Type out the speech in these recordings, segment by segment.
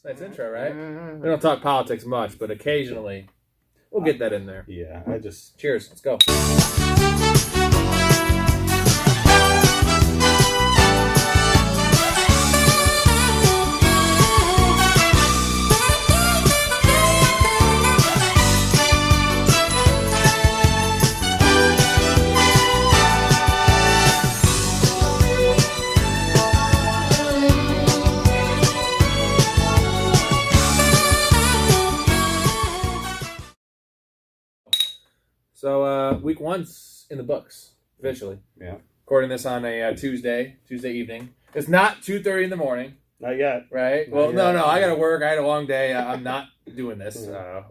Nice intro, right? We don't talk politics much, but occasionally we'll get that in there. Yeah, Cheers. Let's go. So week one's in the books officially. Yeah. Recording this on a Tuesday evening. It's not 2:30 in the morning. Not yet. Right? Not well, yet. no. I got to work. I had a long day. I'm not doing this.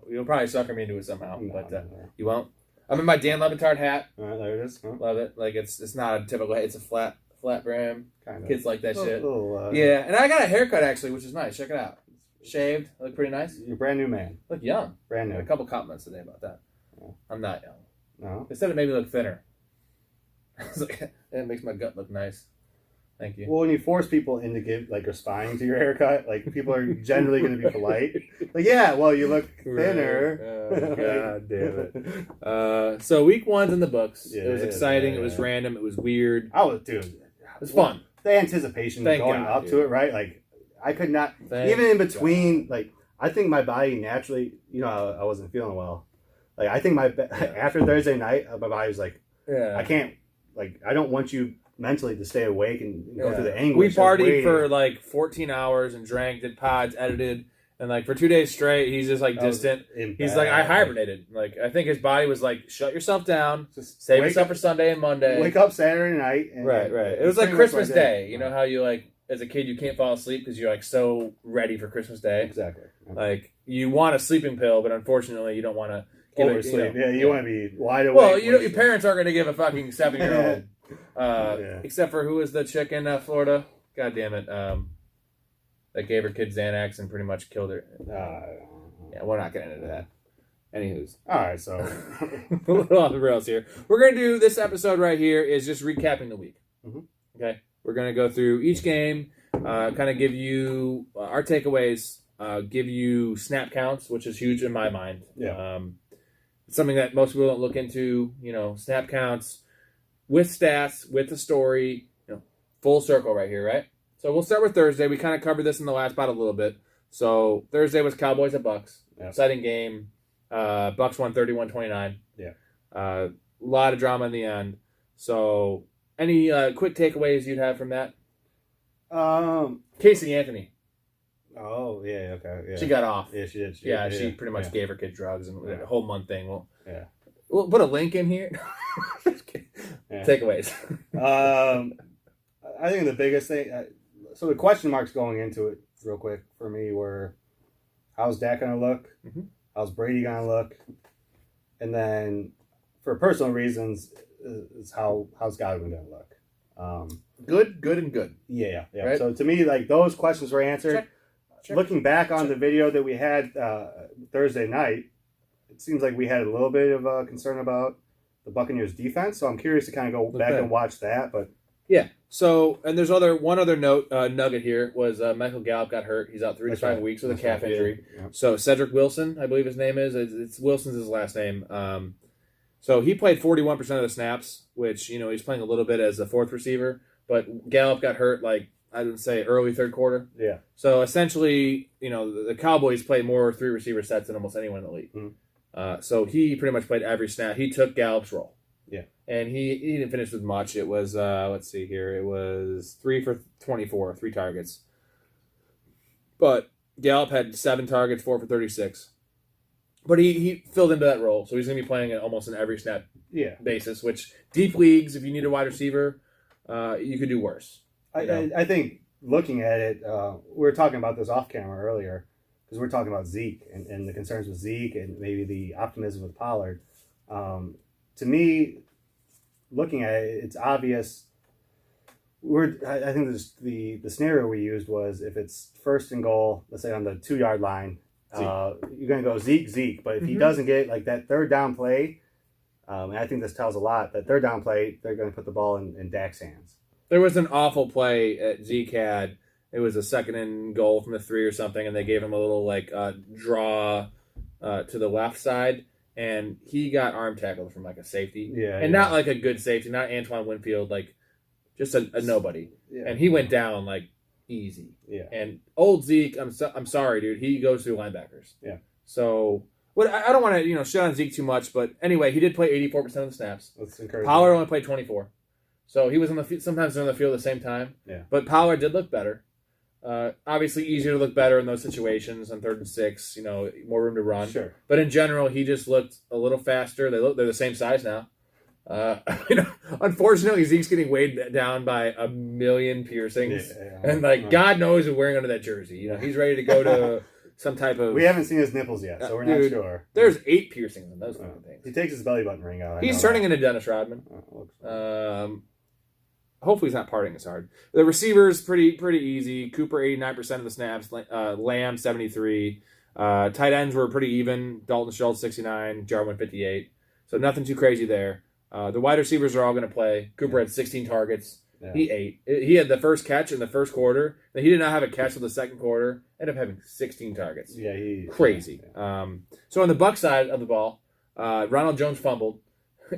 You'll probably sucker me into it somehow, but you won't. I'm in my Dan Levitard hat. There it is. Huh? Love it. Like it's not a typical hat. It's a flat brim. Kind of. Kids like that shit. Little, yeah, and I got a haircut actually, which is nice. Check it out. Shaved. I look pretty nice. You're a brand new man. Look young. Brand new. I got a couple compliments today about that. Yeah. I'm not young. No. They said it made me look thinner. I was like, it makes my gut look nice. Thank you. Well, when you force people into responding to your haircut, like people are generally going to be polite. Like, yeah, well, you look thinner. Right. Oh, God damn it. So week one's in the books. Yeah, it was exciting. It was random. It was weird. Dude. It was fun. The anticipation going up to it, right? Like, I could not, even in between, like, I think my body naturally, I wasn't feeling well. Like, I think after Thursday night, my body was like, I can't, like, I don't want you mentally to stay awake and go through the anguish. We partied for like 14 hours and drank, did pods, edited, and like for 2 days straight, he's just like distant. He's like, I hibernated. Like, I think his body was like, shut yourself down, just save yourself for Sunday and Monday. Wake up Saturday night. And, right. It was like Christmas Day. You know how you like, as a kid, you can't fall asleep because you're like so ready for Christmas Day. Exactly. Like, you want a sleeping pill, but unfortunately, you don't want to oversleep. You want to be wide awake. Well, your parents aren't going to give a fucking 7-year-old. Except for who was the chick in Florida? God damn it. That gave her kid Xanax and pretty much killed her. Yeah, we're not getting into that. Anywho's. All right, so. A little off the rails here. We're going to do this episode right here is just recapping the week. Mm-hmm. Okay? We're going to go through each game, kind of give you our takeaways, give you snap counts, which is huge in my mind. Yeah. It's something that most people don't look into, snap counts with stats, with the story, full circle right here, right? So we'll start with Thursday. We kind of covered this in the last pod a little bit. So Thursday was Cowboys at Bucks. Yep. Exciting game. Bucks won 31-29. Yeah. A lot of drama in the end. So any quick takeaways you'd have from that? Casey Anthony. Oh, yeah, okay. Yeah. She got off. Yeah, she did. She pretty much gave her kid drugs and the whole month thing. We'll put a link in here. Takeaways. I think the biggest thing, so the question marks going into it real quick for me were, how's Dak going to look? Mm-hmm. How's Brady going to look? And then for personal reasons, is how's Godwin going to look? Good, and good. Yeah. Right? So to me, like, those questions were answered. Check. Looking back on the video that we had Thursday night, it seems like we had a little bit of concern about the Buccaneers defense. So I'm curious to kind of go back and watch that. But yeah. So, and there's one other nugget here was Michael Gallup got hurt. He's out 3 to 5 weeks with a calf injury. Yeah. So Cedric Wilson, I believe his name is. It's Wilson's his last name. So he played 41% of the snaps, which, he's playing a little bit as a fourth receiver. But Gallup got hurt, like, I would say early third quarter. Yeah. So essentially, the Cowboys play more 3 receiver sets than almost anyone in the league. Mm-hmm. So he pretty much played every snap. He took Gallup's role. Yeah. And he didn't finish with much. It was, let's see here, it was 3 for 24, 3 targets. But Gallup had 7 targets, 4 for 36. But he filled into that role. So he's going to be playing it almost in every snap basis, which deep leagues, if you need a wide receiver, you could do worse. I think looking at it, we were talking about this off camera earlier because we're talking about Zeke and the concerns with Zeke and maybe the optimism with Pollard. To me, looking at it, it's obvious. I think the scenario we used was if it's first and goal, let's say on the 2-yard line, you're going to go Zeke. But if he doesn't get like that third down play, and I think this tells a lot, that third down play, they're going to put the ball in Dak's hands. There was an awful play that Zeke had, It was a second and goal from the 3 or something, and they gave him a little draw to the left side, and he got arm tackled from like a safety, and not like a good safety, not Antoine Winfield, like just a nobody, and he went down like easy. Yeah. And old Zeke, I'm sorry, dude, he goes through linebackers. Yeah. So I don't want to shit on Zeke too much, but anyway, he did play 84% of the snaps. That's encouraging. Pollard only played 24, so he was on the sometimes on the field at the same time. Yeah. But Pollard did look better. Obviously, easier to look better in those situations on 3rd and 6. More room to run. Sure. But in general, he just looked a little faster. They're the same size now. Unfortunately, Zeke's getting weighed down by a million piercings, and God knows who's wearing under that jersey. He's ready to go to some type of. We haven't seen his nipples yet, so we're not sure. There's 8 piercings in those kind of things. He takes his belly button ring out. He's turning into Dennis Rodman. Hopefully he's not partying as hard. The receivers pretty easy. Cooper 89% of the snaps. Lamb 73. Tight ends were pretty even. Dalton Schultz 69. Jarwin 58. So nothing too crazy there. The wide receivers are all going to play. Cooper had 16 targets. Yeah. He ate. He had the first catch in the first quarter. Then he did not have a catch in the second quarter. Ended up having 16 targets. Yeah, crazy. Yeah. So on the Buck side of the ball, Ronald Jones fumbled.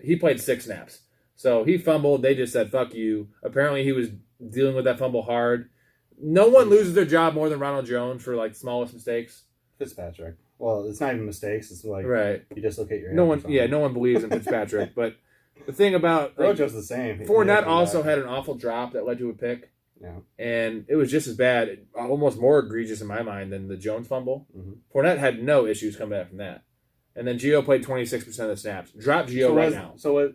He played 6 snaps. So he fumbled. They just said, fuck you. Apparently he was dealing with that fumble hard. No one loses their job more than Ronald Jones for smallest mistakes. Fitzpatrick. Well, it's not even mistakes. It's like you dislocate your head. No one believes in Fitzpatrick. But the thing about Rojo's the same. Fournette also had an awful drop that led to a pick. Yeah. And it was just as bad, almost more egregious in my mind than the Jones fumble. Mm-hmm. Fournette had no issues coming back from that. And then Gio played 26% of the snaps. Drop Gio now. So what?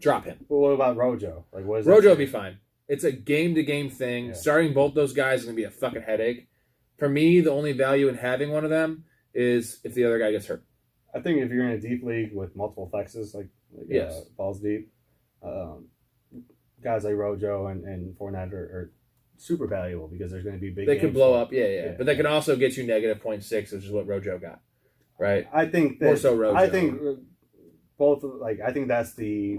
Drop him. Well, what about Rojo? What is Rojo will be fine. It's a game-to-game thing. Yeah. Starting both those guys is going to be a fucking headache. For me, the only value in having one of them is if the other guy gets hurt. I think if you're in a deep league with multiple flexes, balls deep, guys like Rojo and Fournette are super valuable because there's going to be big. They can blow up, yeah. But they can also get you negative 0.6, which is what Rojo got, right? I think more so Rojo. I think both. I think that's the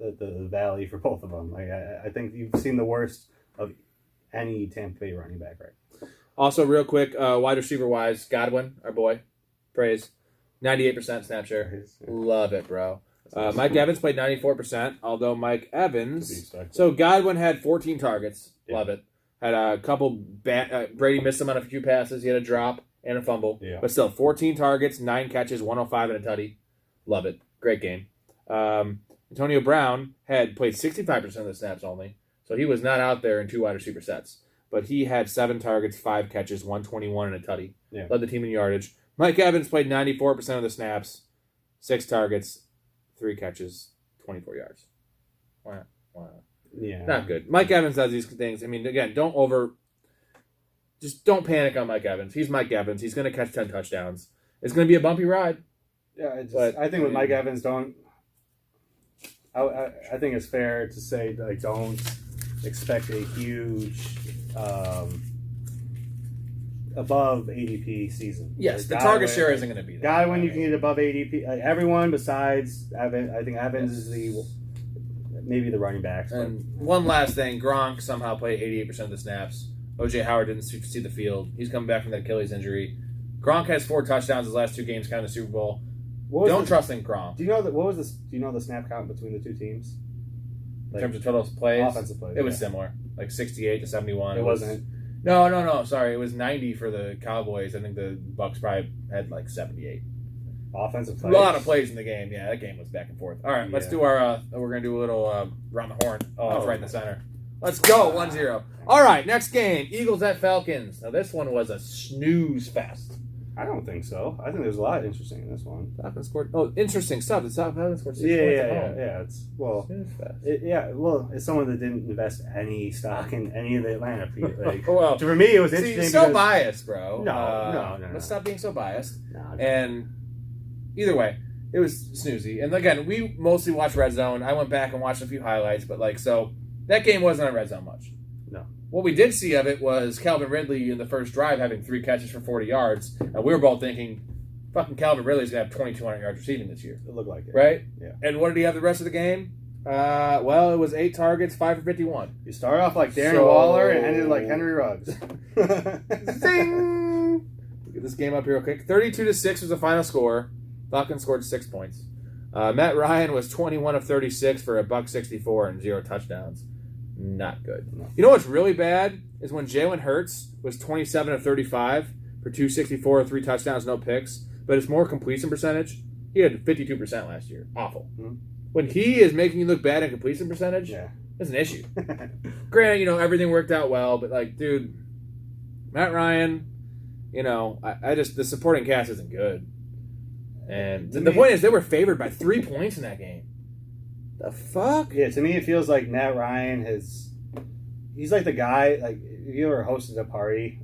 valley for both of them. I think you've seen the worst of any Tampa Bay running back, right? Also, real quick, wide receiver wise, Godwin, our boy, praise, 98% snap share. Love it, bro. Mike Evans played 94%, although Mike Evans. So Godwin had 14 targets. Yeah. Love it. Had a couple. Brady missed him on a few passes. He had a drop and a fumble. Yeah. But still, 14 targets, 9 catches, 105 and a tutty. Love it. Great game. Antonio Brown had played 65% of the snaps only, so he was not out there in 2 wide receiver sets. But he had 7 targets, 5 catches, 121 and a tutty. Yeah. Led the team in yardage. Mike Evans played 94% of the snaps, 6 targets, 3 catches, 24 yards. Wow. Yeah. Not good. Mike Evans does these things. I mean, again, just don't panic on Mike Evans. He's Mike Evans. He's going to catch 10 touchdowns. It's going to be a bumpy ride. Yeah, I think with Mike Evans, I think it's fair to say don't expect a huge above ADP season. Yes, the target share isn't going to be there. When you can get above ADP, everyone besides Evans, I think Evans is maybe the running backs. And one last thing, Gronk somehow played 88% of the snaps. OJ Howard didn't see the field. He's coming back from that Achilles injury. Gronk has 4 touchdowns his last 2 games, kind of the Super Bowl. Don't trust in Gronk. Do you know Do you know the snap count between the 2 teams? In terms of total plays, offensive plays, it was similar, 68 to 71. It wasn't. No. Sorry, it was 90 for the Cowboys. I think the Bucks probably had 78. Offensive plays. A lot of plays in the game. Yeah, that game was back and forth. All right, let's do our. We're gonna do a little round the horn. Off right in the center. Let's go 1-0. All right, next game: Eagles at Falcons. Now this one was a snooze fest. I don't think so. I think there's a lot interesting in this one. Falcons scored. Oh, interesting stuff. The Falcons scored 6 points at home. Yeah. It's someone that didn't invest any stock in any of the Atlanta people. Well, for me, it was interesting. So biased, bro. No. Let's stop being so biased. And either way, it was snoozy. And again, we mostly watched Red Zone. I went back and watched a few highlights, but so that game wasn't on Red Zone much. No. What we did see of it was Calvin Ridley in the first drive having 3 catches for 40 yards, and we were both thinking, fucking Calvin Ridley's going to have 2,200 yards receiving this year. It looked like it. Right? Yeah. And what did he have the rest of the game? Well, it was 8 targets, 5 for 51. You started off like Darren Waller and ended like Henry Ruggs. Zing! Get this game up here real quick. 32-6 was the final score. Falcons scored 6 points. Matt Ryan was 21 of 36 for $164 and 0 touchdowns. Not good. No. You know what's really bad is when Jalen Hurts was 27 of 35 for 264, 3 touchdowns, no picks. But it's more completion percentage. He had 52% last year. Awful. Mm-hmm. When he is making you look bad in completion percentage, that's an issue. Granted, everything worked out well, but like, dude, Matt Ryan, I just the supporting cast isn't good. And the point is, they were favored by 3 points in that game. The fuck? Yeah, to me, it feels like Matt Ryan he's like the guy, like, if you ever hosted a party,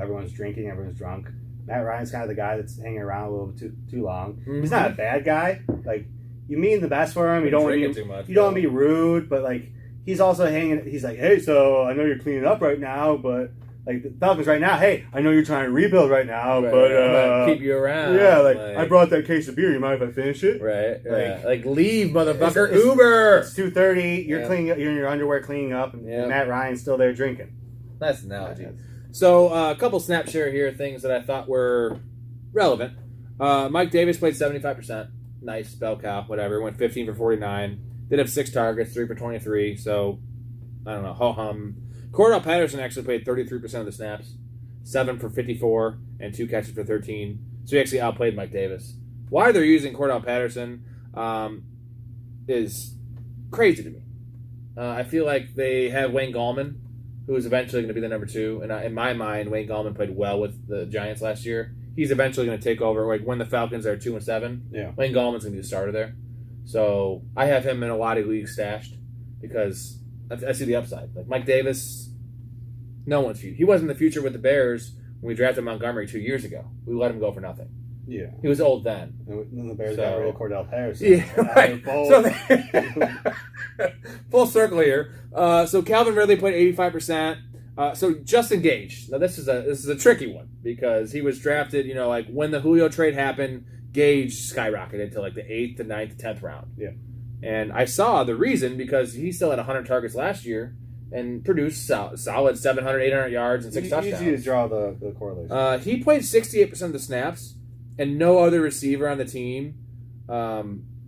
everyone's drinking, everyone's drunk. Matt Ryan's kind of the guy that's hanging around a little bit too long. Mm-hmm. He's not a bad guy. Like, you mean the best for him. You don't want to be rude, but like, he's also hanging. He's like, hey, so I know you're cleaning up right now, but like the Falcons right now, hey, I know you're trying to rebuild right now, but I'm gonna keep you around. Yeah, like I brought that case of beer. You mind if I finish it? Right. Like leave, motherfucker. Uber. It's 2:30. You're cleaning up. You're in your underwear cleaning up, and Matt Ryan's still there drinking. Nice analogy. So a couple snap share here things that I thought were relevant. Mike Davis played 75%. Nice, bell cow, whatever. Went 15 for 49. Did have 6 targets, 3 for 23. So, I don't know, ho-hum. Cordell Patterson actually played 33% of the snaps. 7 for 54 and 2 catches for 13. So he actually outplayed Mike Davis. Why they're using Cordell Patterson is crazy to me. I feel like they have Wayne Gallman, who is eventually going to be the number 2. And in my mind, Wayne Gallman played well with the Giants last year. He's eventually going to take over. Like when the Falcons are 2-7, Wayne Gallman's going to be the starter there. So I have him in a lot of leagues stashed because I see the upside. Like Mike Davis, no one's future. He wasn't the future with the Bears when we drafted Montgomery 2 years ago. We let him go for nothing. Yeah, he was old then. And then the Bears got rid of Cordell Patterson. Yeah, right. So full circle here. So Calvin Ridley played 85%. So Justin Gage. Now this is a tricky one because he was drafted. Like when the Julio trade happened, Gage skyrocketed to like the 8th to 9th to 10th round. Yeah, and I saw the reason because he still had 100 targets last year and produced solid 700, 800 yards and 6 touchdowns. Easy to draw the correlation. He played 68% of the snaps, and no other receiver on the team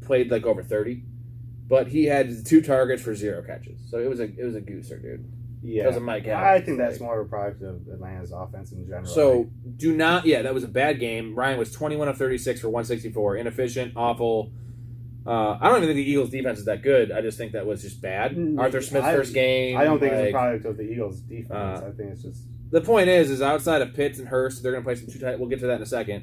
played like over 30. But he had 2 targets for 0 catches, so it was a gooser, dude. Yeah, that was a Mike Adams. I think that's more of a product of Atlanta's offense in general. So that was a bad game. Ryan was 21 of 36 for 164, inefficient, awful. I don't even think the Eagles' defense is that good. I just think that was just bad. Arthur Smith's first game. I don't think it's a product of the Eagles' defense. I think it's just the point is outside of Pitts and Hurst, they're going to play some 2 tight. We'll get to that in a second.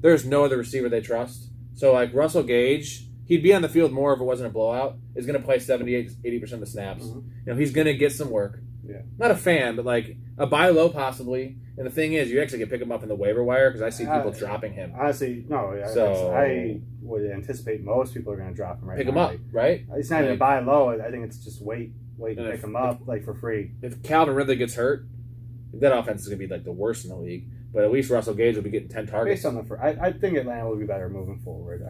There's no other receiver they trust. So like Russell Gage, he'd be on the field more if it wasn't a blowout. Is going to play 78-80% of the snaps. Mm-hmm. He's going to get some work. Yeah. Not a fan, but like a buy low possibly. And the thing is, you actually can pick him up in the waiver wire because I see people dropping him. Honestly, no. So I would anticipate most people are going to drop him right now. Pick him up, right? It's not even buy low. I think it's just wait and pick him up like for free. If Calvin Ridley gets hurt, that offense is going to be like the worst in the league. But at least Russell Gage will be getting 10 targets. Based on I think Atlanta will be better moving forward.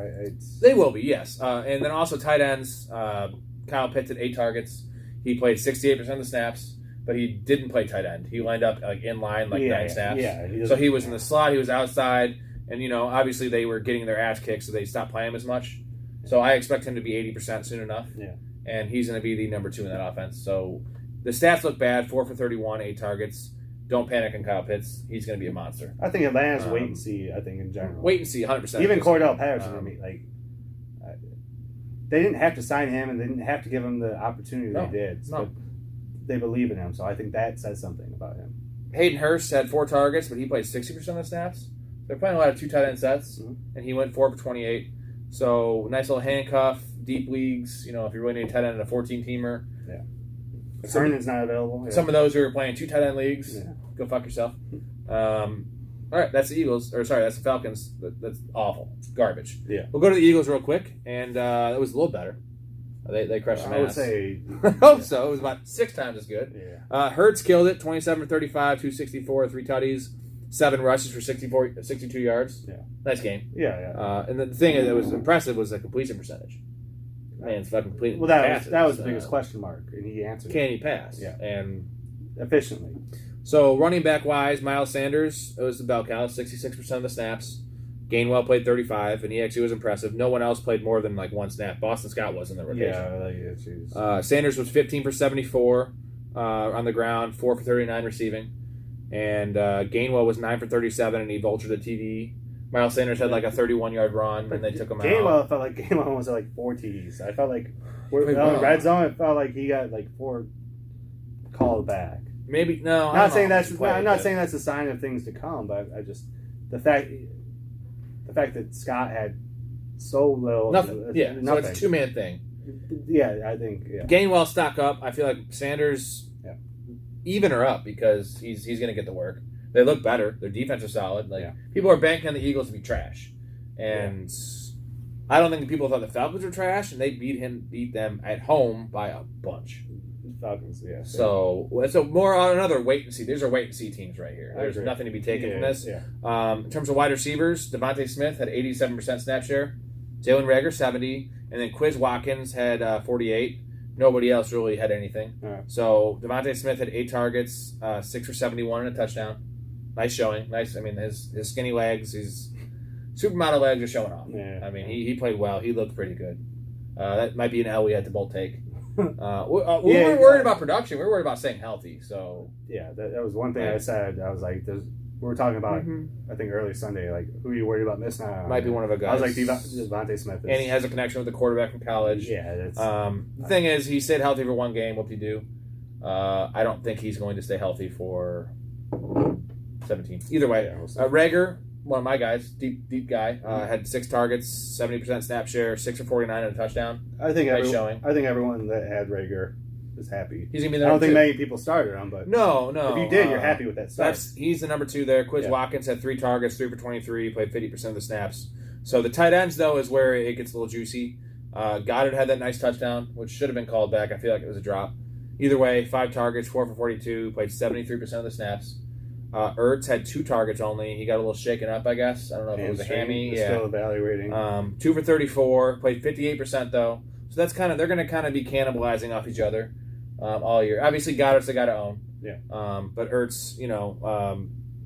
They will be, yes. And then also tight ends. Kyle Pitts had 8 targets. He played 68% of the snaps. But he didn't play tight end. He lined up like in line, 9 snaps. Yeah, so he was in the slot. He was outside, and obviously they were getting their ass kicked, so they stopped playing him as much. So I expect him to be 80% soon enough. Yeah, and he's going to be the number 2 in that offense. So the stats look bad: 4 for 31, 8 targets. Don't panic on Kyle Pitts. He's going to be a monster. I think Atlanta's wait and see. I think in general, wait and see, 100%. Even Cordell Patterson, they didn't have to sign him, and they didn't have to give him the opportunity they did. No. They believe in him, so I think that says something about him. Hayden Hurst had 4 targets, but he played 60% of the snaps. They're playing a lot of 2 tight end sets, and he went 4 for 28. So nice little handcuff, deep leagues. If you're really need a tight end in a 14-teamer. Yeah. Herndon's not available. Some of those who are playing 2 tight end leagues, go fuck yourself. All right, that's the Eagles. Or sorry, that's the Falcons. That's awful. Garbage. Yeah. We'll go to the Eagles real quick, and it was a little better. They crushed some ass. I would say. I hope so. It was about 6 times as good. Yeah. Hurts killed it. 27 for 35, 264, 3 tutties, 7 rushes for 62 yards. Yeah. Nice game. Yeah. And the thing that was impressive was the completion percentage. man's fucking completing. Well, that was the biggest question mark, and he answered. Can he pass? Yeah, and efficiently. So running back wise, Miles Sanders, it was the bell cow, 66% of the snaps. Gainwell played 35, and he actually was impressive. No one else played more than like one snap. Boston Scott was in the rotation. Yeah, Sanders was 15 for 74 on the ground, 4 for 39 receiving. And Gainwell was 9 for 37, and he vultured the TD. Miles Sanders had like a 31-yard run, and they took him out. Gainwell felt like Gainwell was at like 4 TDs. I felt like red zone. It felt like he got like 4 called back. Maybe no. I'm not saying that's a sign of things to come, but I just the fact that Scott had so little nothing. Yeah, nothing. So it's a 2-man thing. Yeah, I think. Yeah. Gainwell stock up. I feel like Sanders even or up because he's going to get the work. They look better. Their defense is solid. People are banking on the Eagles to be trash, and I don't think the people thought the Falcons were trash, and they beat them at home by a bunch. Falcons, yeah. So more on another wait and see. These are wait and see teams right here. There's nothing to be taken from this. Yeah. In terms of wide receivers, Devontae Smith had 87% snap share, Jalen Reagor 70, and then Quiz Watkins had 48. Nobody else really had anything. Right. So Devontae Smith had 8 targets, 6 for 71 and a touchdown. Nice showing. Nice. I mean, his skinny legs, his supermodel legs are showing off. Yeah. I mean, he played well. He looked pretty good. That might be an L we had to both take. We weren't worried about production. We were worried about staying healthy. So yeah, that was one thing I said. I was like, we were talking about, I think early Sunday, like who are you worried about missing out on? Might be one of the guys. I was like, Devontae Smith. And he has a connection with the quarterback from college. Yeah. That's, the thing is, he stayed healthy for one game. Whoop-de-doo. I don't think he's going to stay healthy for 17. Either way, Reagor, one of my guys, deep guy, had 6 targets, 70% snap share, 6 for 49 and a touchdown. I think everyone that had Reagor is happy. He's gonna be the I don't number think 2. many people started him, but no. If you did, you're happy with that start. He's the number 2 there. Quiz Watkins had 3 targets, 3 for 23, played 50% of the snaps. So the tight ends though is where it gets a little juicy. Goddard had that nice touchdown, which should have been called back. I feel like it was a drop. Either way, 5 targets, 4 for 42, played 73% of the snaps. Ertz had 2 targets only. He got a little shaken up, I guess. I don't know if it was a hammy. Still evaluating. 2 for 34, played 58% though. So that's they're going to kind of be cannibalizing off each other all year. Obviously, Goddard's the guy to own. Yeah. But Ertz,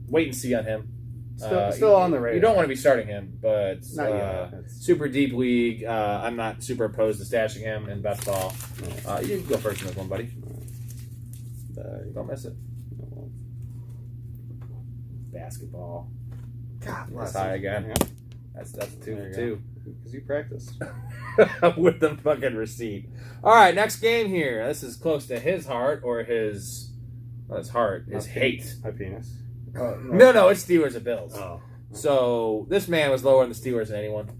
wait and see on him. Still on the radar. You don't want to be starting him, but not yet. Super deep league. I'm not super opposed to stashing him in best ball. You can go first in this one, buddy. Don't miss it. Basketball. God bless. That's high again. Yeah. That's 2 for 2. Because you practiced. With the fucking receipt. All right, next game here. This is close to his heart or his heart. His hate. My penis. No, it's Steelers and Bills. Oh. So this man was lower on the Steelers than anyone.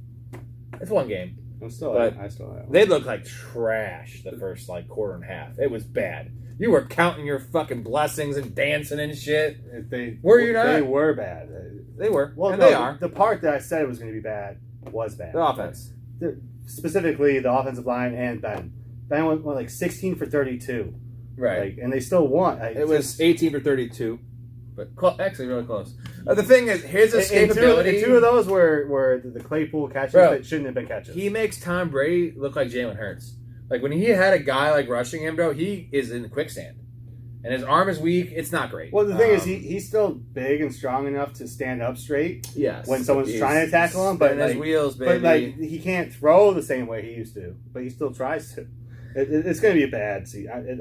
It's one game. I still have. They looked like trash the first quarter and a half. It was bad. You were counting your fucking blessings and dancing and shit. Were you not? They were bad. They were. Well, and they are. The part that I said was going to be bad was bad. The offense. Specifically, the offensive line and Ben. Ben went like 16 for 32. Right. And they still won. It was 18 for 32. But actually really close. The thing is, his escapability. And 2 of those were the Claypool catches that shouldn't have been catches. He makes Tom Brady look like Jalen Hurts. Like, when he had a guy, rushing him, bro, he is in quicksand. And his arm is weak. It's not great. Well, the thing is, he's still big and strong enough to stand up straight when someone's trying to tackle him. But his wheels, baby. But, he can't throw the same way he used to. But he still tries to. It's going to be a bad season.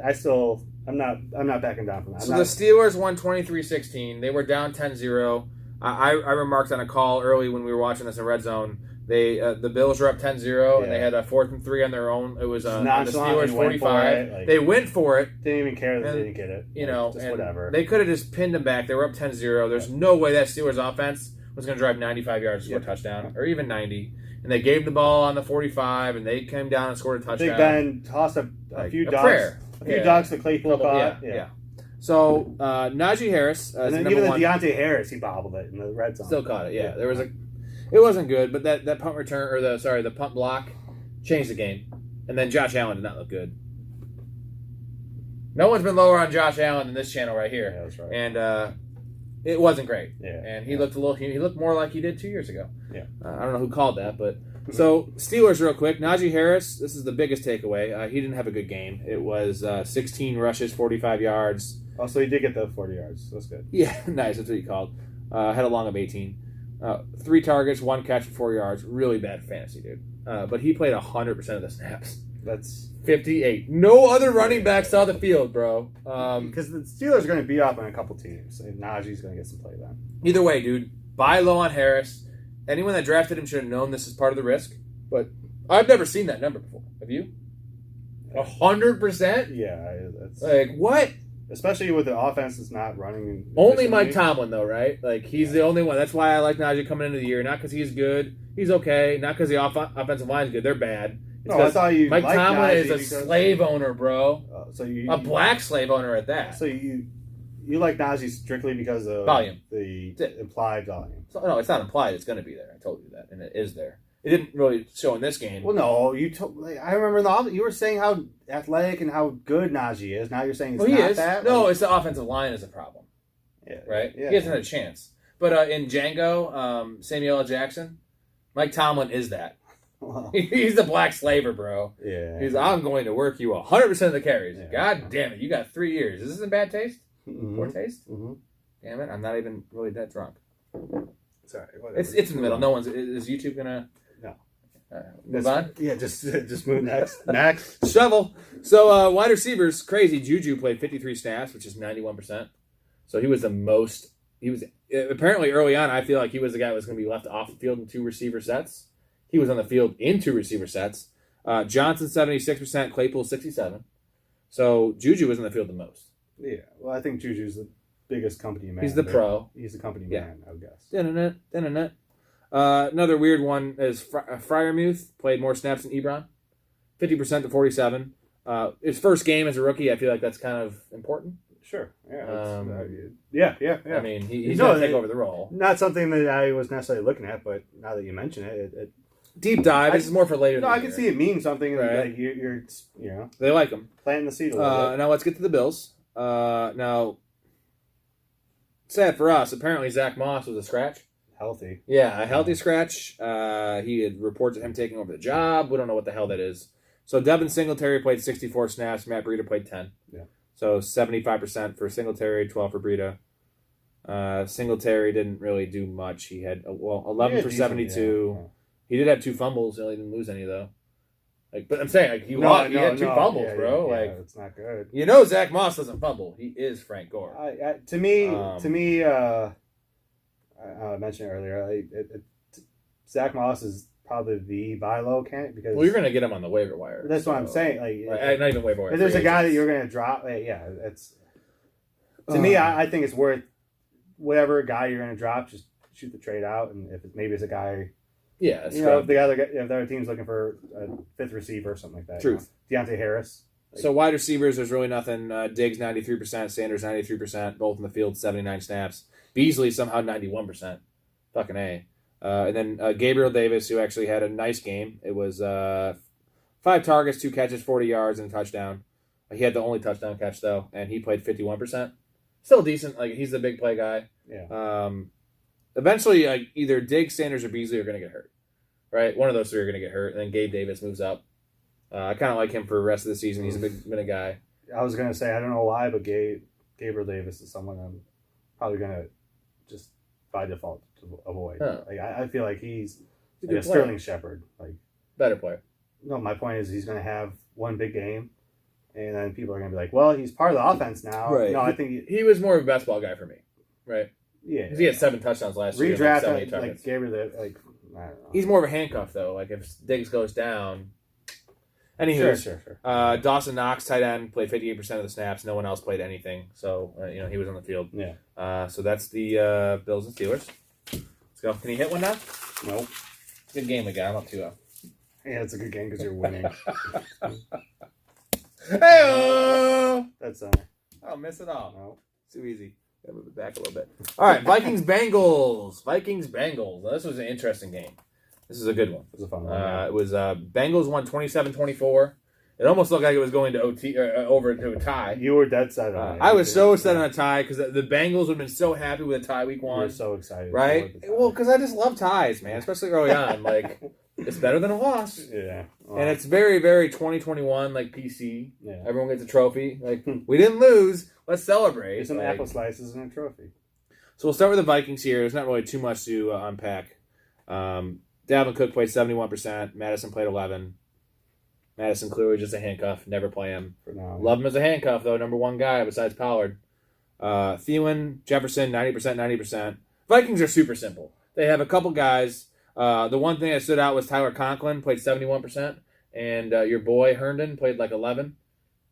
I'm not backing down from that. So the Steelers won 23-16. They were down 10-0. I remarked on a call early when we were watching this in Red Zone. The Bills were up 10-0, and they had a 4th and 3 on their own. It was on the Steelers 45. They went for it. Didn't even care that they didn't get it. Just whatever. They could have just pinned them back. They were up 10-0. There's no way that Steelers offense was going to drive 95 yards to score a touchdown, or even 90. And they gave the ball on the 45, and they came down and scored a touchdown. Big Ben tossed a few dogs. A few dogs to Claypool caught. Yeah. So Najee Harris, and then even the Deontay Harris, he bobbled it in the red zone. Still caught it. Yeah, there was it wasn't good, but that punt return or the punt block changed the game, and then Josh Allen did not look good. No one's been lower on Josh Allen than this channel right here. Yeah, that's right. And it wasn't great. Yeah, and he looked he looked more like he did 2 years ago. Yeah, I don't know who called that, but So, Steelers real quick. Najee Harris, this is the biggest takeaway. He didn't have a good game. It was 16 rushes, 45 yards. Oh, so he did get the 40 yards. That's good. Yeah, nice. That's what you called. Had a long of 18. 3 targets, 1 catch for 4 yards. Really bad fantasy, dude. But he played 100% of the snaps. That's 58. No other running back saw the field, bro. because the Steelers are going to beat up on a couple teams, and Najee's going to get some play then. Either way, dude, buy low on Harris. Anyone that drafted him should have known this is part of the risk. But I've never seen that number before. Have you? 100%? Yeah, that's Like, what? especially with the offense that's not running. Only efficiently. Mike Tomlin, though, right? Like, he's the only one. That's why I like Najee coming into the year. Not because he's good. He's okay. Not because the offensive line's good. They're bad. It's No, I thought you Mike liked Tomlin Najee is a because- slave owner, bro. So you A black slave owner at that. So you like Najee strictly because of Volume. the That's it. implied volume. So, no, it's not implied. It's going to be there. I told you that, and it is there. It didn't really show in this game. Well, no, I remember you were saying how athletic and how good Najee is. Now you're saying it's Well, he not is. that. No, Like, it's the offensive line is a problem, yeah, right? Yeah, He hasn't had a chance. But in Django, Samuel L. Jackson, Mike Tomlin is that. Well, He's the black slaver, bro. yeah. I'm going to work you 100% of the carries. Yeah. God damn it, you got 3 years. Is this in bad taste? Mhm. Poor taste? Mhm. Damn it, I'm not even really that drunk. Sorry, whatever. It's in the middle. No one's. Is YouTube gonna? No. Move on. Yeah, just move next. Next. Shovel. So wide receivers, crazy. Juju played 53 snaps, which is 91%. So he was the most. He was apparently early on. I feel like he was the guy that was going to be left off the field in 2 receiver sets. He was on the field in 2 receiver sets. Johnson 76%, Claypool 67%. So Juju was on the field the most. Yeah. Well, I think Juju's the biggest company man. He's the pro. He's the company Yeah. man, I would guess. Dun-dun-dun. Another weird one is Fryermuth played more snaps than Ebron, 50% to 47. His first game as a rookie, I feel like that's kind of important. Sure. Yeah. Yeah. Yeah. I mean, he's No, going to take over the role. Not something that I was necessarily looking at, but now that you mention it, Deep dive. This is more for later. no, in the I can year. see it means something. Right. Like you're They like him. planting the seed a little bit. Now let's get to the Bills. Now, sad for us. Apparently, Zach Moss was a scratch. Healthy. Yeah, a healthy scratch. He had reports of him taking over the job. We don't know what the hell that is. So Devin Singletary played 64 snaps. Matt Breida played 10. Yeah. So 75% for Singletary, 12 for Breida. Singletary didn't really do much. He had 11 for 72. Yeah. He did have 2 fumbles. He only didn't lose any though. But I'm saying he had 2 fumbles, bro. Yeah, Like it's not good. Zach Moss doesn't fumble. He is Frank Gore. To me, I mentioned it earlier. Zach Moss is probably the buy low candidate because Well, you're gonna get him on the waiver wire. that's what I'm saying. Like, not even waiver wire. if there's free a guy that agents. you're going to drop, it's to me. I think it's worth whatever guy you're going to drop. Just shoot the trade out, and if maybe it's a guy, Yeah, if the other team's looking for a 5th receiver or something like that. Truth. Deontay Harris. So wide receivers, there's really nothing. Diggs 93%, Sanders 93%, both in the field 79 snaps. Beasley somehow 91%. Fucking A. And then Gabriel Davis, who actually had a nice game. It was 5 targets, 2 catches, 40 yards, and a touchdown. He had the only touchdown catch though, and he played 51%. Still decent. Like he's the big play guy. Yeah. Eventually, either Diggs, Sanders, or Beasley are going to get hurt. Right, one of those 3 are going to get hurt, and then Gabe Davis moves up. I kind of like him for the rest of the season. He's been a guy. I was going to say I don't know why, but Gabriel Davis is someone I'm probably going to just by default to avoid. Huh. Like I feel like he's a like good a player. Sterling Shepard. Like Better player. no, my point is he's going to have one big game, and then people are going to be like, well, he's part of the offense now. Right. No, I think He was more of a basketball guy for me. Right. yeah. 'Cause he had 7 touchdowns last year. Redraft 7, 8 like targets. Gabriel, like I don't know. He's more of a handcuff though. Like if Diggs goes down. Anywho, Sure. Dawson Knox, tight end, played 58% of the snaps. No one else played anything, so he was on the field. Yeah. So that's the Bills and Steelers. Let's go. Can you hit one now? Nope. Good game we got. I'm up 2-0. Yeah, it's a good game because you're winning. Hey-oh! That's I don't miss it all. no. Too easy. Gotta move it back a little bit. All right, Vikings-Bengals. Now, this was an interesting game. This is a good one. It was a fun one. It was Bengals won 27-24. It almost looked like it was going to OT over to a tie. You were dead set on it. I was so set on a tie because the Bengals would have been so happy with a tie week You one. were so excited. Right? Well, because I just love ties, man, especially early on. Like It's better than a loss. Yeah. Well, And it's very, very 2021, like PC. yeah. Everyone gets a trophy. Like, we didn't lose. Let's celebrate. There's some like, apple slices and a trophy. So we'll start with the Vikings here. There's not really too much to unpack. Dalvin Cook played 71%. Madison played 11. Madison clearly just a handcuff. Never play him. For now. Love him as a handcuff, though. Number one guy besides Pollard. Thielen, Jefferson, 90%, 90%. Vikings are super simple. They have a couple guys. The one thing that stood out was Tyler Conklin played 71%. And your boy Herndon played like 11.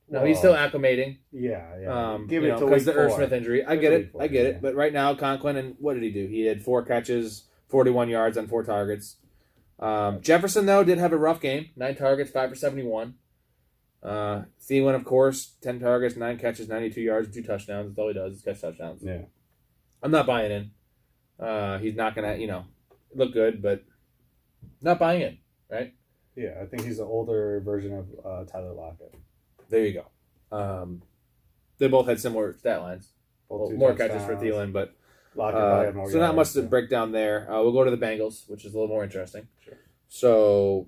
No, he's still acclimating. Yeah. Give it to because week the Irv 4. Smith injury. I get it. But right now, Conklin, and what did he do? He had 4 catches, 41 yards on 4 targets. Jefferson, though, did have a rough game. 9 targets, 5 for 71. Thielen, of course, 10 targets, 9 catches, 92 yards, 2 touchdowns. That's all he does is catch touchdowns. Yeah. I'm not buying in. He's not going to, look good, but not buying in, right? Yeah, I think he's an older version of Tyler Lockett. There you go. They both had similar stat lines. Well, more catches for Thielen, but Lockett probably had more so not yards, much to break down there. We'll go to the Bengals, which is a little more interesting. Sure. So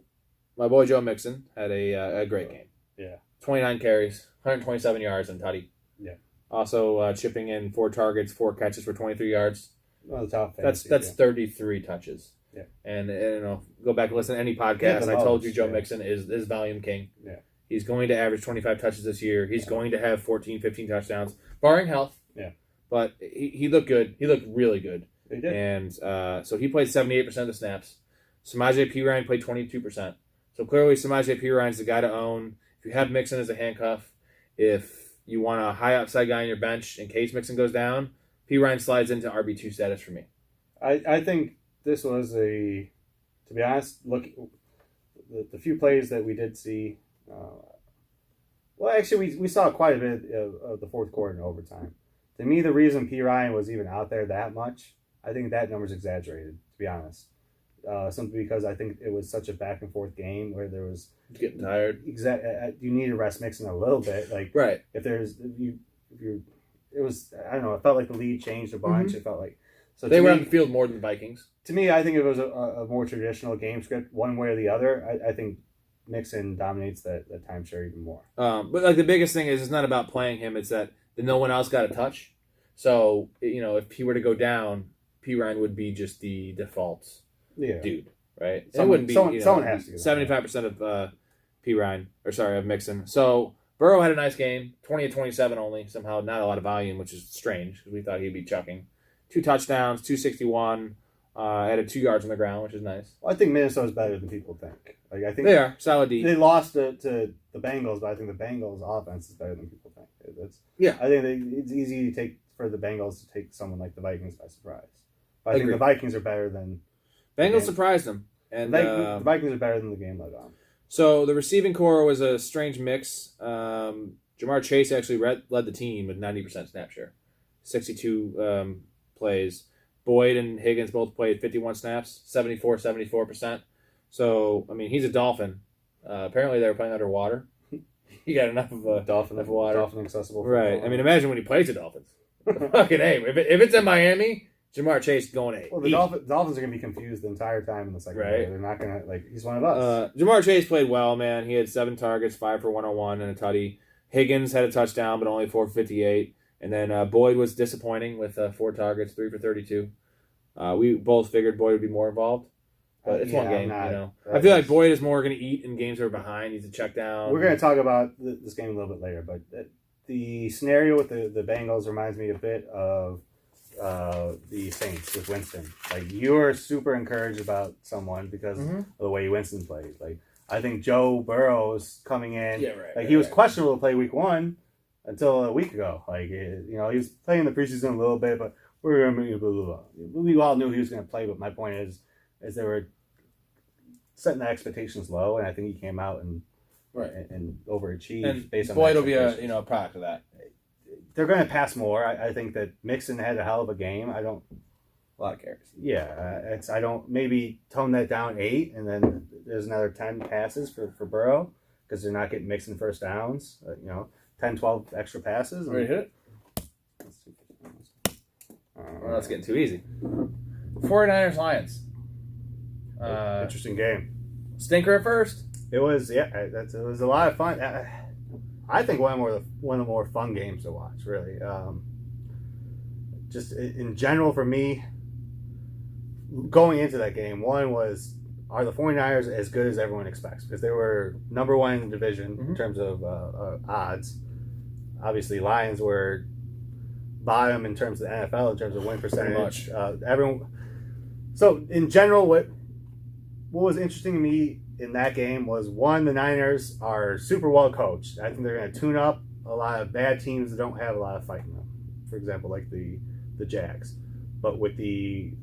my boy Joe Mixon had a great game. Yeah. 29 carries, 127 yards and tutty. Yeah. Also chipping in 4 targets, 4 catches for 23 yards. Well, the top That's fantasy, 33 touches. Yeah. And go back and listen to any podcast. I told you Joe Mixon is volume king. Yeah. He's going to average 25 touches this year. He's going to have 14, 15 touchdowns, barring health. Yeah. But he looked good. He looked really good. He did. And so he played 78% of the snaps. Samaje Perine played 22%. So clearly Samaje Perine's the guy to own. If you have Mixon as a handcuff, if you want a high upside guy on your bench in case Mixon goes down, Perine slides into RB2 status for me. I think this was to be honest, look, the few plays that we did see, well, actually, we saw quite a bit of the fourth quarter and overtime. To me, the reason P. Ryan was even out there that much, I think that number's exaggerated, to be honest. Simply because I think it was such a back and forth game where there was Getting tired. You need to rest Mixon a little bit, like Right. it was, I don't know, it felt like the lead changed a bunch. Mm-hmm. It felt like They were on the field more than the Vikings. To me, I think it was a more traditional game script, one way or the other. I think Mixon dominates the timeshare even more. But like the biggest thing is it's not about playing him. It's that no one else got a touch. So, if he were to go down, Perine would be just the default dude, right? It wouldn't be someone has to go 75% of of Mixon. So Burrow had a nice game, 20 of 27 only. Somehow not a lot of volume, which is strange because we thought he'd be chucking. 2 touchdowns, 261, added 2 yards on the ground, which is nice. Well, I think Minnesota's better than people think. Like I think they are solid D. They lost to the Bengals, but I think the Bengals' offense is better than people think. I think it's easy for the Bengals to take someone like the Vikings by surprise. But I think the Vikings are better than Bengals surprised them, and the Vikings are better than the game led on. So the receiving core was a strange mix. Jamar Chase actually led the team with 90% snap share, 62 plays. Boyd and Higgins both played 51 snaps, 74%. So, he's a Dolphin. Apparently they were playing underwater. He got enough of a Dolphin of water. Dolphin accessible. Right. Imagine when he plays the Dolphins. Fucking A. If it's in Miami, Jamar Chase going A. Well, the Dolphins are going to be confused the entire time in the second quarter. They're not going to, he's one of us. Jamar Chase played well, man. He had 7 targets, 5 for 101 and a tutty. Higgins had a touchdown, but only 4 for 58. And then Boyd was disappointing with 4 targets, 3 for 32. We both figured Boyd would be more involved. But it's one game, I feel like Boyd is more going to eat in games that are behind. He's a check down. We're going to talk about this game a little bit later, but the scenario with the Bengals reminds me a bit of the Saints with Winston. Like, you're super encouraged about someone because of the way Winston plays. Like, I think Joe Burrow's coming in. Yeah, right. He was questionable to play week 1 until a week ago. Like, he was playing in the preseason a little bit, but we all knew he was going to play. But my point is they were setting the expectations low, and I think he came out and overachieved. And based on Boyd will be a product of that. They're going to pass more. I think that Mixon had a hell of a game. A lot of carries. Yeah, I don't maybe tone that down 8, and then there's another 10 passes for Burrow because they're not getting Mixon first downs. 10, 12 extra passes. Ready to hit it? That's getting too easy. 49ers Lions. Interesting game. Stinker at first. It was it was a lot of fun. I think one of the more fun games to watch. Really, just in general for me, going into that game, one was, are the 49ers as good as everyone expects? Because they were number one in the division in terms of odds. Obviously, Lions were bottom in terms of the NFL in terms of win percentage. Everyone. So in general, what was interesting to me in that game was, one, the Niners are super well coached. I think they're going to tune up a lot of bad teams that don't have a lot of fight in them. For example, like the Jags. But with the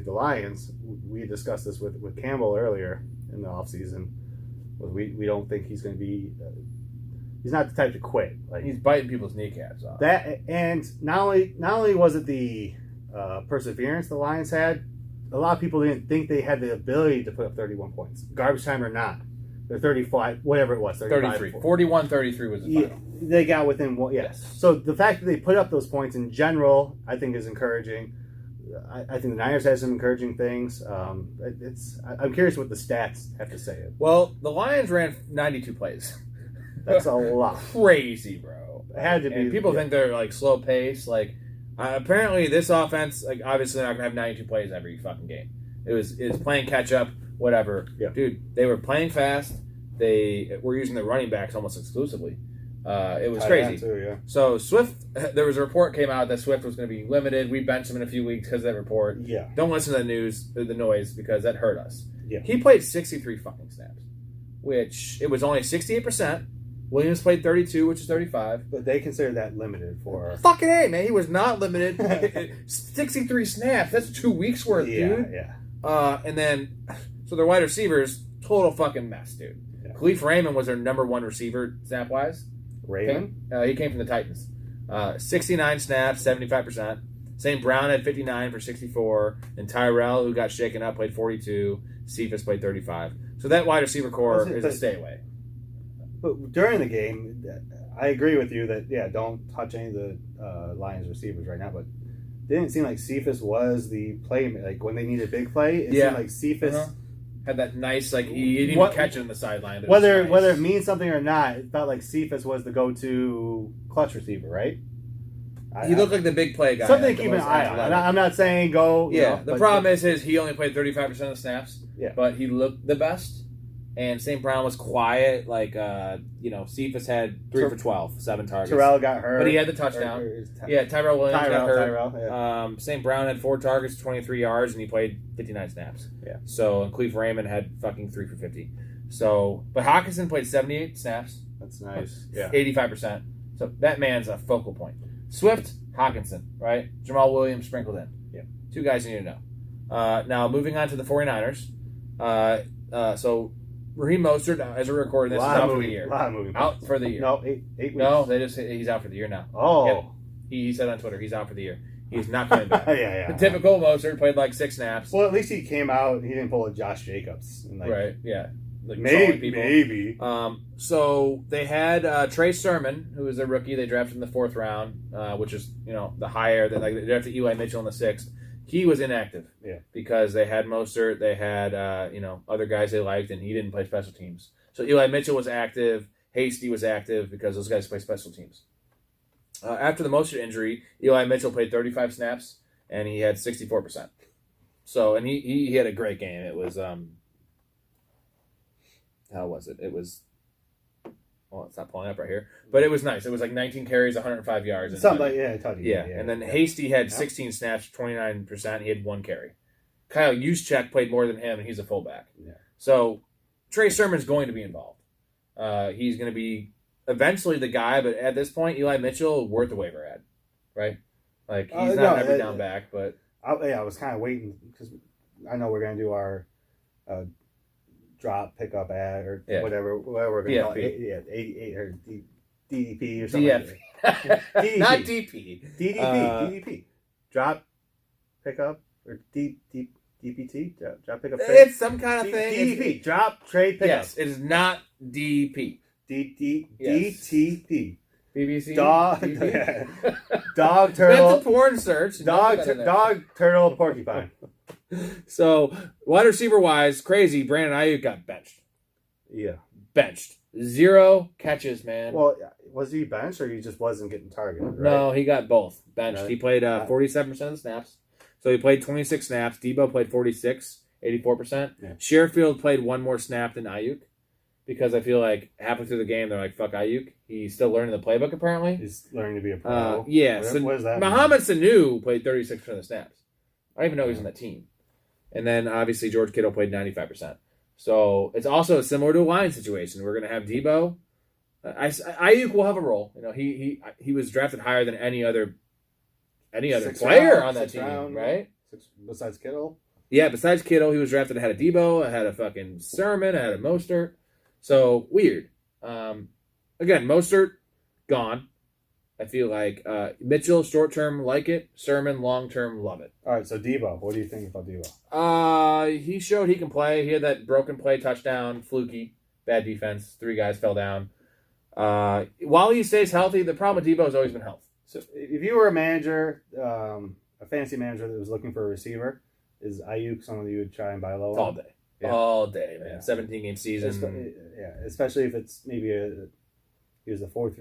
Lions, we discussed this with Campbell earlier in the offseason. We don't think he's going to be. He's not the type to quit. Like, he's biting people's kneecaps off. That, and not only was it the perseverance the Lions had, a lot of people didn't think they had the ability to put up 31 points, garbage time or not. They're 35, whatever it was, 33. 41-33 was the final. They got within one. Yes. So the fact that they put up those points in general, I think, is encouraging. I think the Niners had some encouraging things. I'm curious what the stats have to say. Well, the Lions ran 92 plays. That's a lot. Crazy, bro. It had to be. And people think they're like slow pace. Like, apparently this offense, like, obviously they're not gonna have 92 plays every fucking game. It was playing catch up, whatever. Yeah. Dude, they were playing fast. They were using the running backs almost exclusively. It was Tight crazy. end too, yeah. So Swift, there was a report came out that Swift was going to be limited. We benched him in a few weeks because of that report. Yeah. Don't listen to the noise, because that hurt us. Yeah. He played 63 fucking snaps, which it was only 68%. Williams played 32, which is 35. But they consider that limited for. Fucking A, man. He was not limited. 63 snaps. That's 2 weeks worth, dude. Yeah. And then, so their wide receivers, total fucking mess, dude. Yeah. Khalif Raymond was their number one receiver snap-wise. Raymond? He came from the Titans. 69 snaps, 75%. St. Brown had 59 for 64. And Tyrell, who got shaken up, played 42. Cephas played 35. So that wide receiver core is a stay away. But during the game, I agree with you that, don't touch any of the Lions receivers right now. But it didn't seem like Cephas was the play. Like, when they needed a big play, it seemed like Cephas had that nice, like, he didn't even catch it on the sideline. Whether it means something or not, it felt like Cephas was the go-to clutch receiver, right? He looked like the big play guy. Something to keep an eye on. I'm not saying go. Yeah, the problem is he only played 35% of the snaps. Yeah. But he looked the best. And St. Brown was quiet. Like, Cephas had 3 for 12, 7 targets. Terrell got hurt. But he had the touchdown. Tyrell Williams got hurt. Yeah. St. Brown had 4 targets, 23 yards, and he played 59 snaps. Yeah. So, and Khalif Raymond had fucking 3 for 50. So, but Hawkinson played 78 snaps. That's nice. Yeah. 85%. So, that man's a focal point. Swift, Hawkinson, right? Jamal Williams sprinkled in. Yeah. 2 guys you need to know. Now, moving on to the 49ers. So, Raheem Mostert, as we're recording this, is out for the year. Out for the year. No, 8 weeks. No, he's out for the year now. Oh. Yep. He said on Twitter he's out for the year. He's not coming back. yeah. The typical Mostert played like 6 snaps. Well, at least he came out. He didn't pull a Josh Jacobs. And Right, yeah. Like maybe. So they had Trey Sermon, who was a rookie. They drafted in the 4th round, which is, the higher. They drafted Eli Mitchell in the 6th. He was inactive because they had Mostert, they had other guys they liked, and he didn't play special teams. So Eli Mitchell was active, Hasty was active because those guys play special teams. After the Mostert injury, Eli Mitchell played 35 snaps and he had 64%. So, and he had a great game. It was how was it? It was. Well, it's not pulling up right here, but it was nice. It was like 19 carries, 105 yards. And something like yeah. And then Hasty had 16 snaps, 29%. He had 1 carry. Kyle Juszczyk played more than him, and he's a fullback. Yeah. So Trey Sermon's going to be involved. He's going to be eventually the guy, but at this point, Eli Mitchell worth the waiver ad, right? Like he's not every down back, but I was kind of waiting because I know we're going to do our drop pickup ad or whatever we're going to call it. Or DDP or something. DDP. Not DP. DDP. Drop pickup or DPT. Drop pickup. It's some kind of thing. DDP. Drop trade pickup. Yes, it is not DP. DTP. BBC. Dog turtle. That's a porn search. Dog turtle porcupine. So, wide receiver wise, crazy. Brandon Ayuk got benched. Yeah. Benched. 0 catches, man. Well, was he benched or he just wasn't getting targeted? Right? No, he got both. Benched. Right. He played 47% of the snaps. So he played 26 snaps. Debo played 46, 84%. Yeah. Sherfield played one more snap than Ayuk because I feel like halfway through the game, they're like, fuck Ayuk. He's still learning the playbook, apparently. He's learning to be a pro. Yeah. What is that? Mohamed Sanu played 36% of the snaps. I don't even know he was on that team. And then, obviously, George Kittle played 95%. So it's also similar to a Lions situation. We're going to have Debo. Ayuk will have a role. You know, he was drafted higher than any other player on that team, right? Besides Kittle? Yeah, besides Kittle, he was drafted ahead of Debo, ahead of fucking Sermon, ahead of Mostert. So, weird. Again, Mostert, gone. I feel like Mitchell, short-term, like it. Sermon, long-term, love it. All right, so Debo. What do you think about Debo? He showed he can play. He had that broken play touchdown, fluky, bad defense. 3 guys fell down. While he stays healthy, the problem with Debo has always been health. So if you were a manager, a fantasy manager that was looking for a receiver, is Ayuk someone you would try and buy low on? All day. Yeah. All day, man. Yeah. 17-game season. Especially if it's maybe he was the fourth,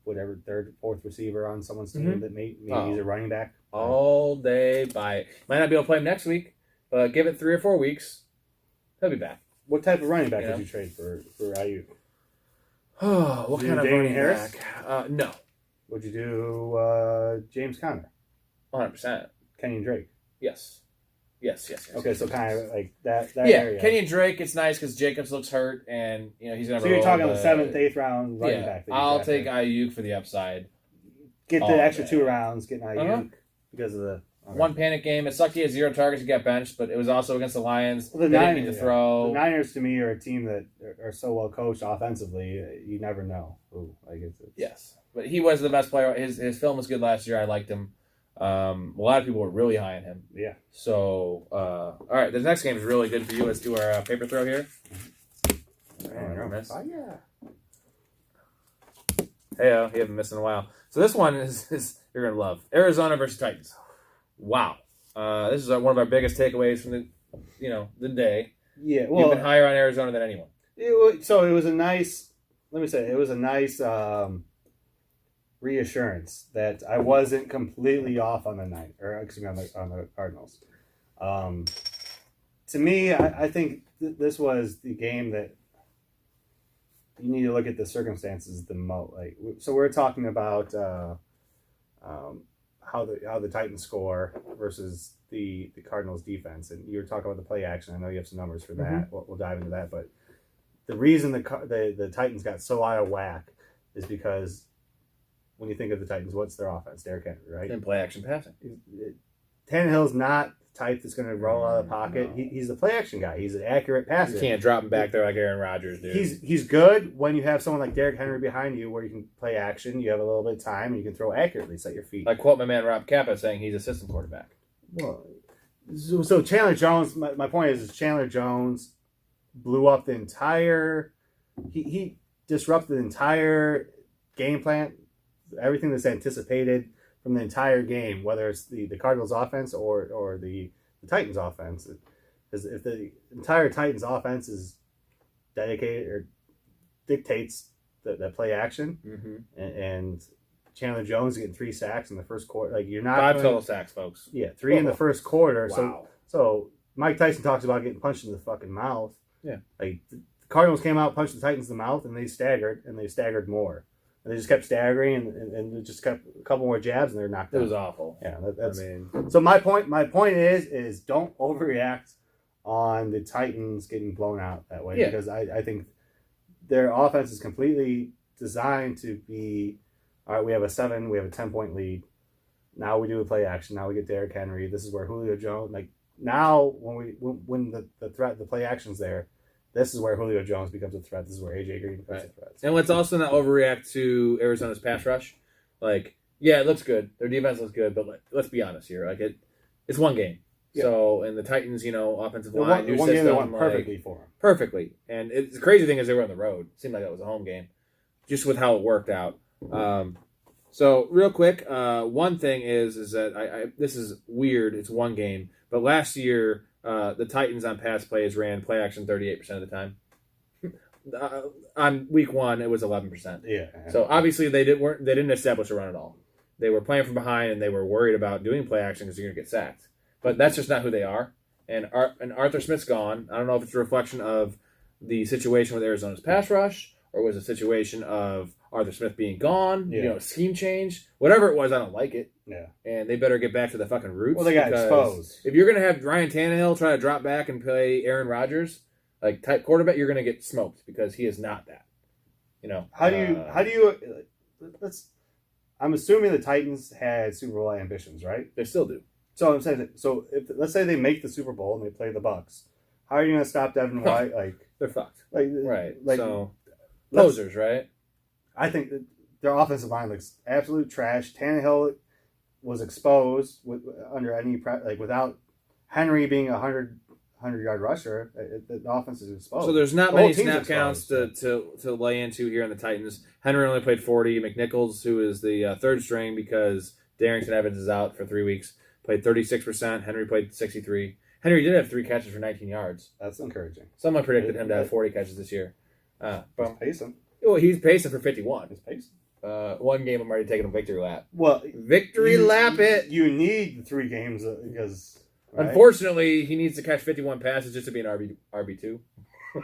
whatever, third, fourth receiver on someone's team that maybe he's a running back. All day, buy it. Might not be able to play him next week, but give it 3 or 4 weeks, he'll be back. What type of running back did you trade for Ayuk? What kind of running back? No. Would you do James Conner? 100%. Kenyon Drake? Yes. Okay, so kind of like that yeah, area. Kenyon Drake, it's nice because Jacobs looks hurt, and he's gonna. So you're talking the 7th, 8th round running back. I'll take Ayuk for the upside. Get the extra 2 rounds, get Ayuk because of the one panic game. It sucked he had 0 targets to get benched, but it was also against the Lions. Well, they didn't need to throw. The Niners to me are a team that are so well coached offensively. You never know who. Yes, but he was the best player. His film was good last year. I liked him. A lot of people were really high on him. Yeah. So, all right, the next game is really good for you. Let's do our paper throw here. Oh, yeah. Hey, you haven't missed in a while. So this one is you're gonna love Arizona versus Titans. Wow, this is one of our biggest takeaways from the day. Yeah, well, you've been higher on Arizona than anyone. It was a nice. Let me say, it was a nice. Reassurance that I wasn't completely off on the night, or excuse me, on the Cardinals. To me, I think this was the game that you need to look at the circumstances the most. So we're talking about how the Titans score versus the Cardinals defense, and you were talking about the play action. I know you have some numbers for that. Mm-hmm. We'll dive into that, but the reason the Titans got so out of whack is because when you think of the Titans, what's their offense? Derrick Henry, right? And play action passing. Tannehill's not the type that's going to roll out of the pocket. No. He's the play action guy. He's an accurate passer. You can't drop him back there like Aaron Rodgers, dude. He's good when you have someone like Derrick Henry behind you where you can play action. You have a little bit of time and you can throw accurately, set your feet. I quote my man Rob Kappa saying he's assistant quarterback. Well, so Chandler Jones, my point is Chandler Jones blew up the entire he disrupted the entire game plan, everything that's anticipated from the entire game, whether it's the Cardinals offense or the Titans offense. Because if the entire Titans offense is dedicated or dictates that play action, and Chandler Jones getting 3 sacks in the first quarter, like you're not 5 total sacks, folks. Yeah, 3 in the first quarter. Wow. So Mike Tyson talks about getting punched in the fucking mouth. Yeah, like the Cardinals came out, punched the Titans in the mouth, and they staggered more. And they just kept staggering, and they just kept a couple more jabs, and they're knocked out. It was awful. Yeah, so my point is don't overreact on the Titans getting blown out that way, because I think their offense is completely designed to be, all right, we have a 10-point lead. Now we do a play action. Now we get Derrick Henry. This is where Julio Jones, like now when the play action's there, this is where Julio Jones becomes a threat. This is where AJ Green becomes a threat. And let's also not overreact to Arizona's pass rush. Like, yeah, it looks good. Their defense looks good, but let's be honest here. Like it's one game. Yeah. So, and the Titans, offensive line, new system, game that went perfectly for them. Perfectly. And the crazy thing is they were on the road. It seemed like that was a home game, just with how it worked out. So real quick, one thing is that I this is weird. It's one game, but last year the Titans on pass plays ran play action 38% of the time. On week 1, it was 11%. Yeah. So obviously they didn't establish a run at all. They were playing from behind and they were worried about doing play action because you're going to get sacked. But that's just not who they are. And Arthur Smith's gone. I don't know if it's a reflection of the situation with Arizona's pass rush or was a situation of Arthur Smith being gone, scheme change, whatever it was. I don't like it. Yeah. And they better get back to the fucking roots. Well, they got exposed. If you're going to have Ryan Tannehill try to drop back and play Aaron Rodgers, like type quarterback, you're going to get smoked because he is not that. How do you I'm assuming the Titans had Super Bowl ambitions, right? They still do. So I'm saying, if let's say they make the Super Bowl and they play the Bucks, how are you going to stop Devin White? They're fucked. Right. So posers, right? I think that their offensive line looks absolute trash. Tannehill was exposed under any without Henry being 100-yard rusher. The offense is exposed. So there's not many snap counts to lay into here on the Titans. Henry only played 40. McNichols, who is the third string because Darrington Evans is out for 3 weeks, played 36%. Henry played 63%. Henry did have 3 catches for 19 yards. That's encouraging. Someone predicted him to have 40 catches this year. He's pacing. Well, he's pacing for 51. He's pacing. One game I'm already taking a victory lap. Well, lap it. You need 3 games because. Right? Unfortunately, he needs to catch 51 passes just to be an RB2.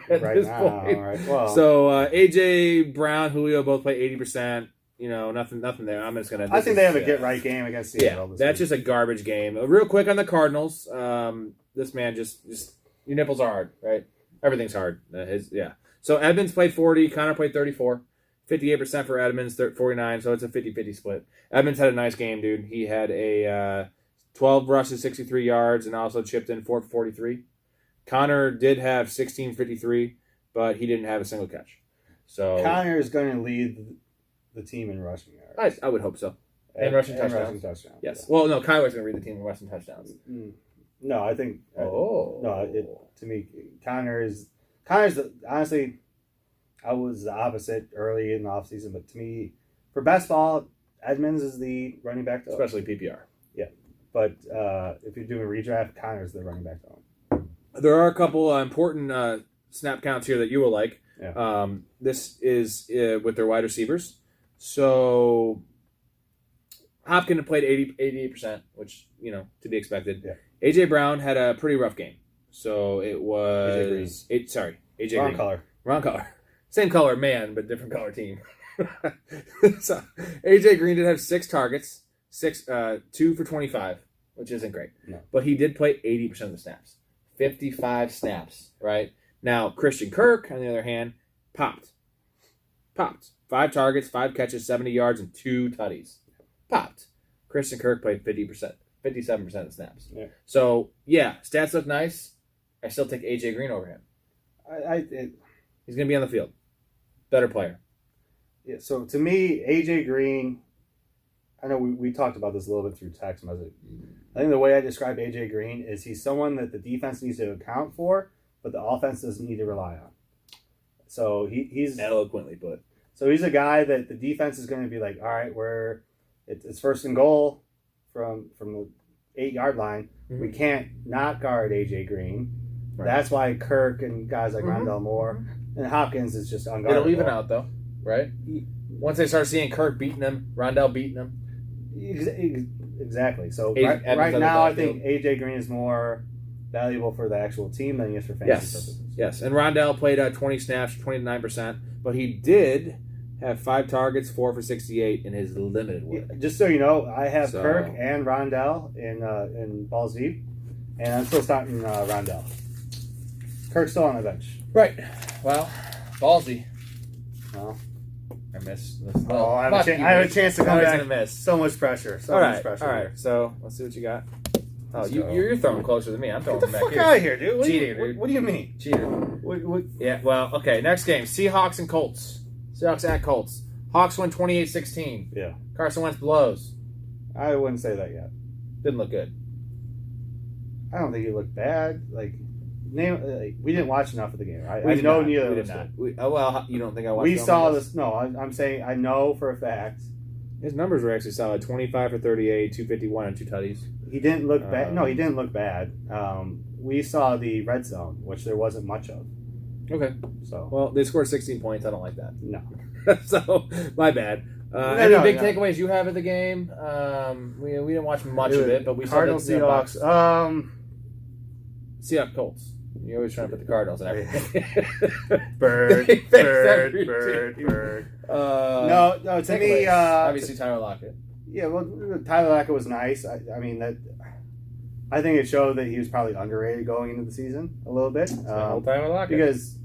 Right now, all right. Well, so AJ Brown, Julio both play 80%. Nothing there. I'm just gonna. I think they have a get right game against Seattle. Yeah, that's just a garbage game. Real quick on the Cardinals. This man just your nipples are hard, right? Everything's hard. So Edmonds played 40. Connor played 34. 58% for Edmonds, 49. So it's a 50-50 split. Edmonds had a nice game, dude. He had a 12 rushes, 63 yards, and also chipped in 4 for 43. Connor did have 16-53, but he didn't have a single catch. So Connor is going to lead the team in rushing yards. I would hope so. And rushing touchdowns. Yes. Yeah. Well, no, Kyler's going to lead the team in rushing touchdowns. No, I think. To me, Connor's honestly. I was the opposite early in the offseason, but to me, for best ball, Edmonds is the running back. Especially PPR. Yeah. But if you're doing redraft, Connor's the running back. There are a couple important snap counts here that you will like. Yeah. This is with their wide receivers. So Hopkins played 88%, which, to be expected. Yeah. A.J. Brown had a pretty rough game. So it was... AJ Green. Wrong color. Same color man, but different color team. So A.J. Green did have 6 targets, 2 for 25, which isn't great. No. But he did play 80% of the snaps. 55 snaps, right? Now, Christian Kirk, on the other hand, popped. 5 targets, 5 catches, 70 yards, and 2 tutties. Popped. Christian Kirk played 57% of the snaps. Yeah. So, yeah, stats look nice. I still take A.J. Green over him. He's going to be on the field. Better player. Yeah, so to me, A.J. Green, I know we talked about this a little bit through text message. I think the way I describe A.J. Green is he's someone that the defense needs to account for, but the offense doesn't need to rely on. So he's... Eloquently put. So he's a guy that the defense is going to be like, all right, it's first and goal from the 8-yard line. Mm-hmm. We can't not guard A.J. Green. Right. That's why Kirk and guys like Rondell Moore and Hopkins is just unguardable. It'll even out, though, right? Once they start seeing Kirk beating him, Rondell beating him. Exactly. So right now, I think A.J. Green is more valuable for the actual team than he is for fantasy purposes. Yes, and Rondell played 20 snaps, 29%, but he did have 5 targets, 4 for 68 in his limited work. Yeah, just so you know, I have Kirk and Rondell in balls deep, and I'm still starting Rondell. Kirk's still on the bench. Right. Well, ballsy. Well, I missed. I have a chance to come back. Gonna miss. So much pressure. All right. So let's see what you got. Oh, you're throwing closer than me. I'm throwing back here. Get the fuck out of here, dude. Cheating, dude. What do you mean? Cheater. What? Yeah. Well, okay. Next game: Seahawks and Colts. Seahawks at Colts. Hawks win 28-16. Yeah. Carson Wentz blows. I wouldn't say that yet. Didn't look good. I don't think he looked bad. We didn't watch enough of the game, right? I know neither of us did. Well, you don't think I watched? We saw this. No, I'm saying I know for a fact His numbers were actually solid: 25 for 38, 251, and 2 tutties. He didn't look bad. No, he didn't look bad. We saw the red zone, which there wasn't much of. Okay. So Well, they scored 16 points. I don't like that. no. So my bad. Any big takeaways you have of the game? We didn't watch much of it, but we Cardinals, saw the Seahawks. Seahawks Colts. You're always trying to put the Cardinals in everything. Bird. No. To me, obviously Tyler Lockett. Yeah, well, Tyler Lockett was nice. I mean that. I think it showed that he was probably underrated going into the season a little bit. Tyler Lockett, because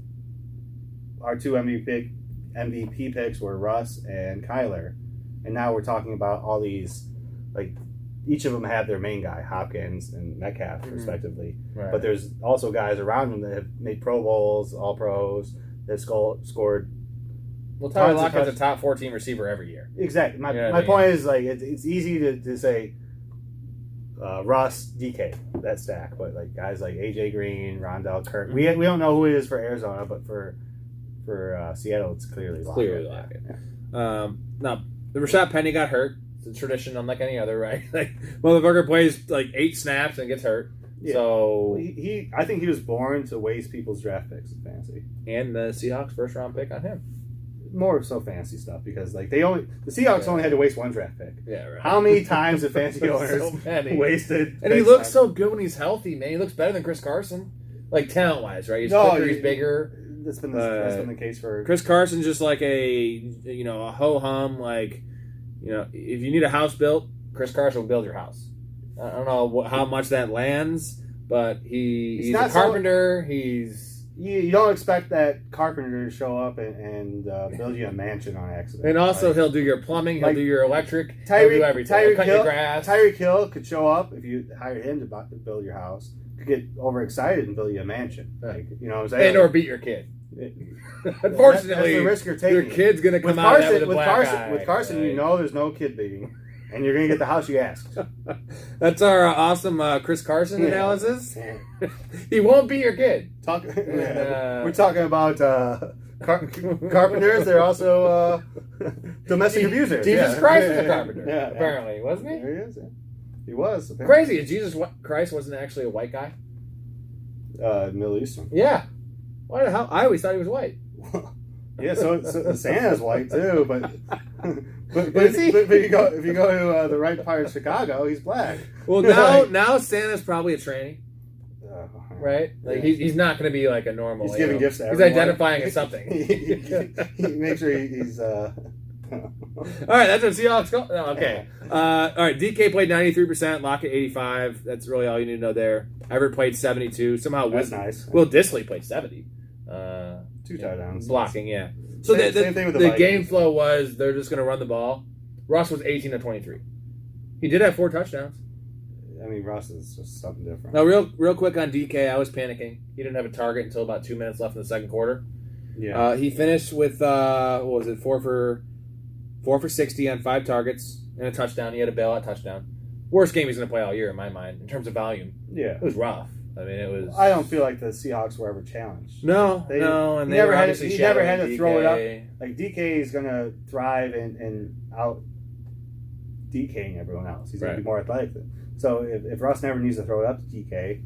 our two MVP picks were Russ and Kyler, and now we're talking about all these, like, each of them have their main guy, Hopkins and Metcalf, respectively. Right. But there's also guys around them that have made Pro Bowls, All Pros, that scored. Well, Tyler Lockett's a top 14 receiver every year. Exactly. My point is, like, it's easy to say Russ, DK, that stack, but like guys like AJ Green, Rondell, Kirk, we don't know who it is for Arizona, but for Seattle, it's clearly Lockett. Yeah. Now, the Rashad Penny got hurt. It's a tradition unlike any other, right? Like, motherfucker plays like 8 snaps and gets hurt. Yeah. So I think he was born to waste people's draft picks in fantasy. And the Seahawks first round pick on him. More so fantasy stuff because like the Seahawks only had to waste 1 draft pick. Yeah, right. How many times have fantasy owners wasted? And he looks so good when he's healthy, man. He looks better than Chris Carson, like talent wise, right? He's quicker, he's bigger. That's been the case for Chris Carson's just like a ho hum, like, if you need a house built, Chris Carson will build your house. I don't know how much that lands, but he's a carpenter. You don't expect that carpenter to show up and build you a mansion on accident. And also, he'll do your plumbing, he'll do your electric, he'll do everything. He'll cut your grass. Tyreek Hill could show up if you hired him to build your house. Could get overexcited and build you a mansion. Like, you know what I'm saying? And or beat your kid. Unfortunately, that's the risk you're taking. Your kid's going to come out with a black eye. With Carson, right? There's no kid beating. And you're going to get the house you asked. That's our awesome Chris Carson analysis. Yeah. He won't be your kid. We're talking about carpenters. They're also domestic abusers. Jesus Christ was a carpenter, apparently. Wasn't he? There he is. Yeah. He was. Apparently. Crazy. Jesus Christ wasn't actually a white guy? Middle Eastern. Yeah. Why the hell? I always thought he was white. Yeah, so Santa's white too, but if you go to the right part of Chicago, he's black. Well, now Santa's probably a tranny, right? Like he's not going to be like a normal. He's giving gifts to everyone. He's identifying as something. he makes sure he's. All right, that's what Seahawks go. No, okay. All right, DK played 93%, Lockett 85%. That's really all you need to know there. Everett played 72%. Somehow, that's nice. Will Disley played 70%. 2 touchdowns. Blocking, yeah. So same thing with the game flow was they're just going to run the ball. Russ was 18 of 23. He did have 4 touchdowns. I mean, Russ is just something different. Now, real quick on DK, I was panicking. He didn't have a target until about 2 minutes left in the second quarter. Yeah. He finished with 4 for 60 on 5 targets and a touchdown. He had a bailout touchdown. Worst game he's going to play all year in my mind in terms of volume. Yeah. It was rough. I mean, it was. I don't feel like the Seahawks were ever challenged. No, and they never had to throw it up. Like DK is going to thrive and out DKing everyone else. He's going to be more athletic. So if Russ never needs to throw it up to DK,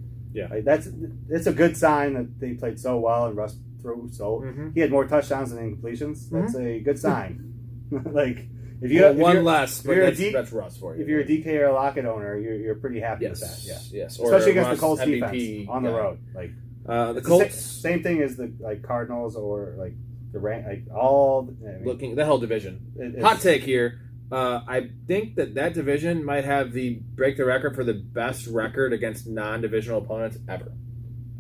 like it's a good sign that they played so well and Russ threw so. Mm-hmm. He had more touchdowns than incompletions. That's a good sign. Like. If you have that's Russ for you. If you're a DK or a Lockett owner, you're pretty happy with that. Yeah. Yes. Especially against the Colts defense on the road. Like the Colts, same thing as the Cardinals or like the all. Looking the whole division. Hot take here. I think that division might have break the record for the best record against non-divisional opponents ever.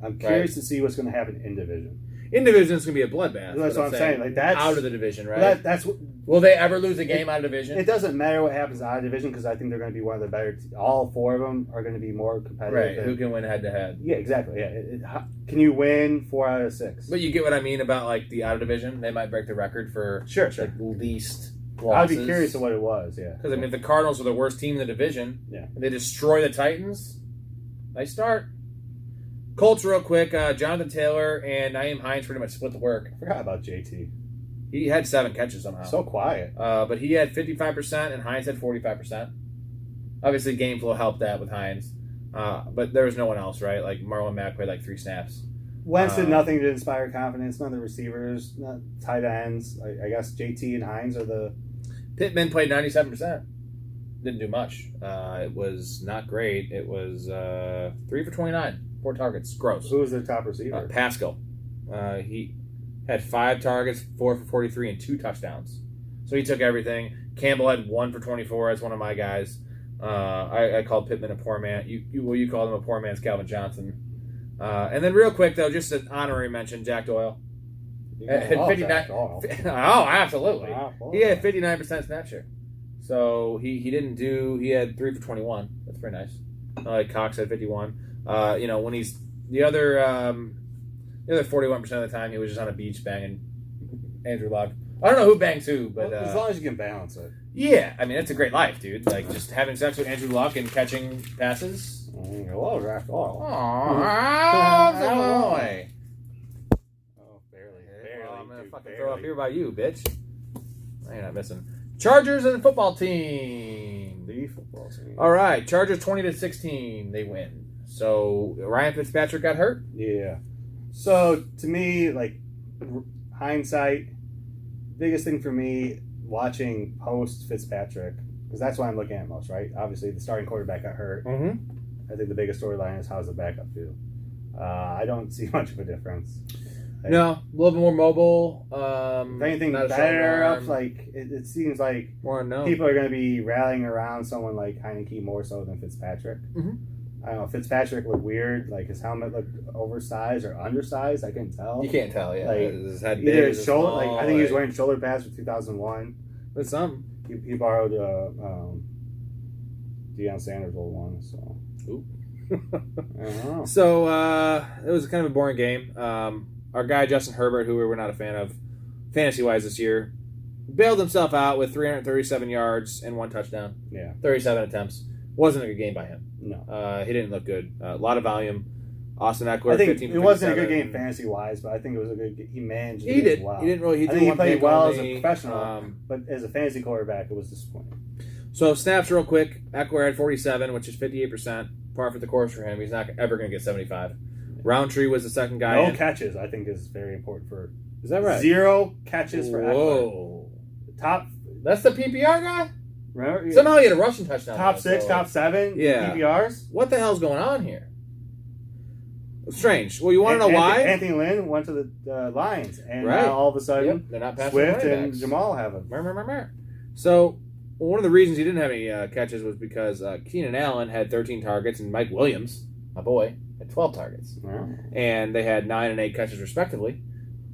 I'm curious to see what's going to happen in division. In division, it's going to be a bloodbath. That's what I'm saying. Like that's out of the division, right? That's will they ever lose a game out of division? It doesn't matter what happens out of division because I think they're going to be one of the better. All 4 of them are going to be more competitive. Right? Who can win head to head? Yeah, exactly. Yeah. Can you win 4 out of 6? But you get what I mean about like the out of division. They might break the record for like least I'd losses. be curious of what it was. Yeah. Because I mean, if the Cardinals are the worst team in the division, and they destroy the Titans, nice start. Colts, real quick. Jonathan Taylor and Naeem Hines pretty much split the work. I forgot about JT. He had 7 catches somehow. So quiet. But he had 55%, and Hines had 45%. Obviously, game flow helped that with Hines. But there was no one else, right? Like Marlon Mack played like 3 snaps. Wentz did nothing to inspire confidence. None of the receivers, not tight ends. I guess JT and Hines are the. Pittman played 97%. Didn't do much. It was not great. It was 3 for 29, 4 targets. Gross. Who was their top receiver? Pascal. He had 5 targets, 4 for 43, and 2 touchdowns. So he took everything. Campbell had 1 for 24 as one of my guys. I called Pittman a poor man. You called him a poor man's Calvin Johnson. And then real quick, though, just an honorary mention, Jack Doyle. Had 59. Jack Doyle. Oh, absolutely. Wow, He had 59% snap share. So he didn't do. He had 3 for 21. That's pretty nice. Cox had 51. When he's the other 41% of the time, he was just on a beach banging Andrew Luck. I don't know who bangs who, but Well, as long as you can balance it. yeah, I mean it's a great life, dude. Like just having sex with Andrew Luck and catching passes. Hello, Draft Oil. Oh, boy. Oh, barely. Well, I'm gonna dude, fucking barely. throw up here by you, bitch. I ain't not missing. Chargers and football team. The football team. All right, Chargers 20-16. They win. So Ryan Fitzpatrick got hurt. Yeah. So to me, like hindsight, biggest thing for me watching post Fitzpatrick, because that's what I'm looking at most, right? Obviously, the starting quarterback got hurt. Mm-hmm. I think the biggest storyline is how's the backup do. I don't see much of a difference. No, a little bit more mobile. If anything, not a better strong up. arm. Like it seems like More unknown. people are going to be rallying around someone like Heineke more so than Fitzpatrick. Mhm. I don't know. Fitzpatrick looked weird. Like his helmet looked oversized or undersized. I couldn't tell. You can't tell, yeah. Like, His head big, Either his his shoulder. small, Like I think he was wearing shoulder pads for 2001. But something. He borrowed Deion Sanders' old one. So. Ooh. I don't know. So it was kind of a boring game. Our guy Justin Herbert, who we were not a fan of fantasy-wise this year, bailed himself out with 337 yards and 1 touchdown. Yeah. 37 attempts. Wasn't a good game by him. No. He didn't look good. A lot of volume. Austin Eckler, I think 15 it wasn't a good 57. game fantasy-wise, but I think it was a good game. He managed. He did. Well. He didn't really. He I think he one played pick well as only. a professional, but as a fantasy quarterback, it was disappointing. So snaps real quick. Eckler had 47, which is 58%. Par for the course for him. He's not ever going to get 75. Roundtree was the second guy. No in. catches, I think, is very important for. Is that right? 0 catches for Eckler. Whoa. Top. That's the PPR guy? Remember? Somehow he had a rushing touchdown. Top though, 6, so- top 7. Yeah. PPRs. What the hell's going on here? Strange. Well, you want to know why? Anthony Lynn went to the Lions, and Right. now all of a sudden, Yep, they're not passing Swift running and backs. Jamal have him. So, one of the reasons he didn't have any catches was because Keenan Allen had 13 targets and Mike Williams, my boy, had 12 targets. Yeah. And they had 9 and 8 catches respectively.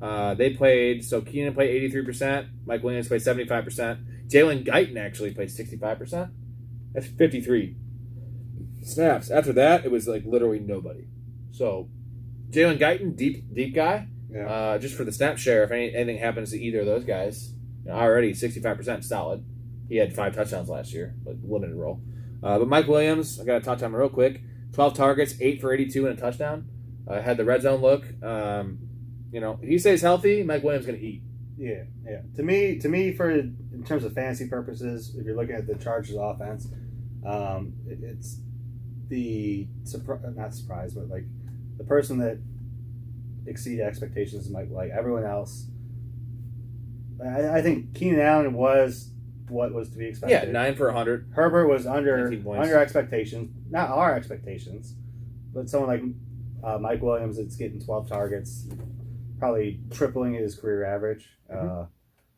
They played, so Keenan played 83%, Mike Williams played 75%. Jalen Guyton actually played 65%. That's 53 snaps. After that, it was like literally nobody. So, Jalen Guyton, deep guy. Yeah. Just for the snap share, if anything happens to either of those guys, already 65% solid. He had 5 touchdowns last year, but limited role. But Mike Williams, I got to touch on him real quick. 12 targets, 8 for 82 and a touchdown. Had the red zone look. He stays healthy. Mike Williams going to eat. Yeah. To me, for in terms of fantasy purposes, if you're looking at the Chargers offense, it's the not surprise, but like the person that exceeded expectations is Mike. Like everyone else, I think Keenan Allen was what was to be expected. Yeah, 9 for 100. Herbert was under 19 points. expectations, not our expectations, but someone like Mike Williams that's getting 12 targets, probably tripling his career average. I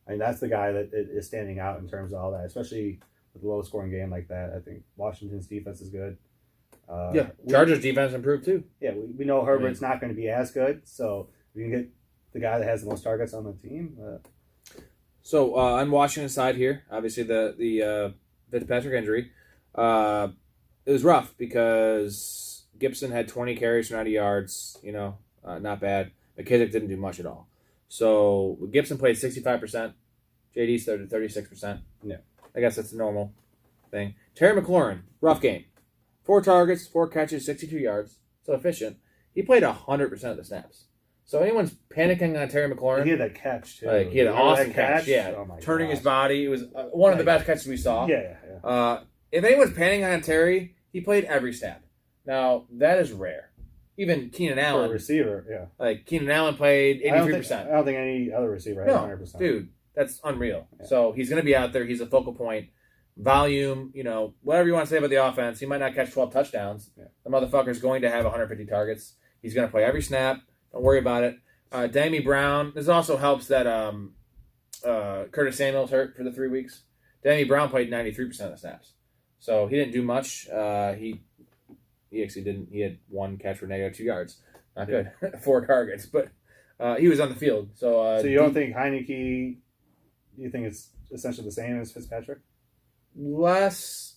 mean, that's the guy that is standing out in terms of all that, especially with a low-scoring game like that. I think Washington's defense is good. Chargers defense improved too. Yeah, we know Herbert's not going to be as good, so if you can get the guy that has the most targets on the team. So on Washington's side here, obviously the Fitzpatrick injury, it was rough because Gibson had 20 carries for 90 yards. Not bad. McKissick didn't do much at all. So Gibson played 65%. JD started 36%. Yeah, I guess that's a normal thing. Terry McLaurin, rough game. 4 targets, 4 catches, 62 yards. So efficient. He played 100% of the snaps. So anyone's panicking on Terry McLaurin. He had that catch too. Like he had an Remember awesome that catch. Yeah, Oh my turning his gosh. body. It was one of the best catches we saw. Yeah. If anyone's panicking on Terry, he played every snap. Now that is rare. Even Keenan For a Allen, receiver, yeah. like Keenan Allen played 83%. I don't think any other receiver had 100%. Dude, that's unreal. Yeah. So he's going to be out there. He's a focal point. Volume, whatever you want to say about the offense. He might not catch 12 touchdowns. Yeah. The motherfucker's going to have 150 targets. He's going to play every snap. Don't worry about it. Dammy Brown. This also helps that Curtis Samuel's hurt for the 3 weeks. Dammy Brown played 93% of the snaps. So he didn't do much. He actually didn't. He had one catch for -2 yards. Not good. 4 targets, but he was on the field. So you don't think Heineke? You think it's essentially the same as Fitzpatrick? Less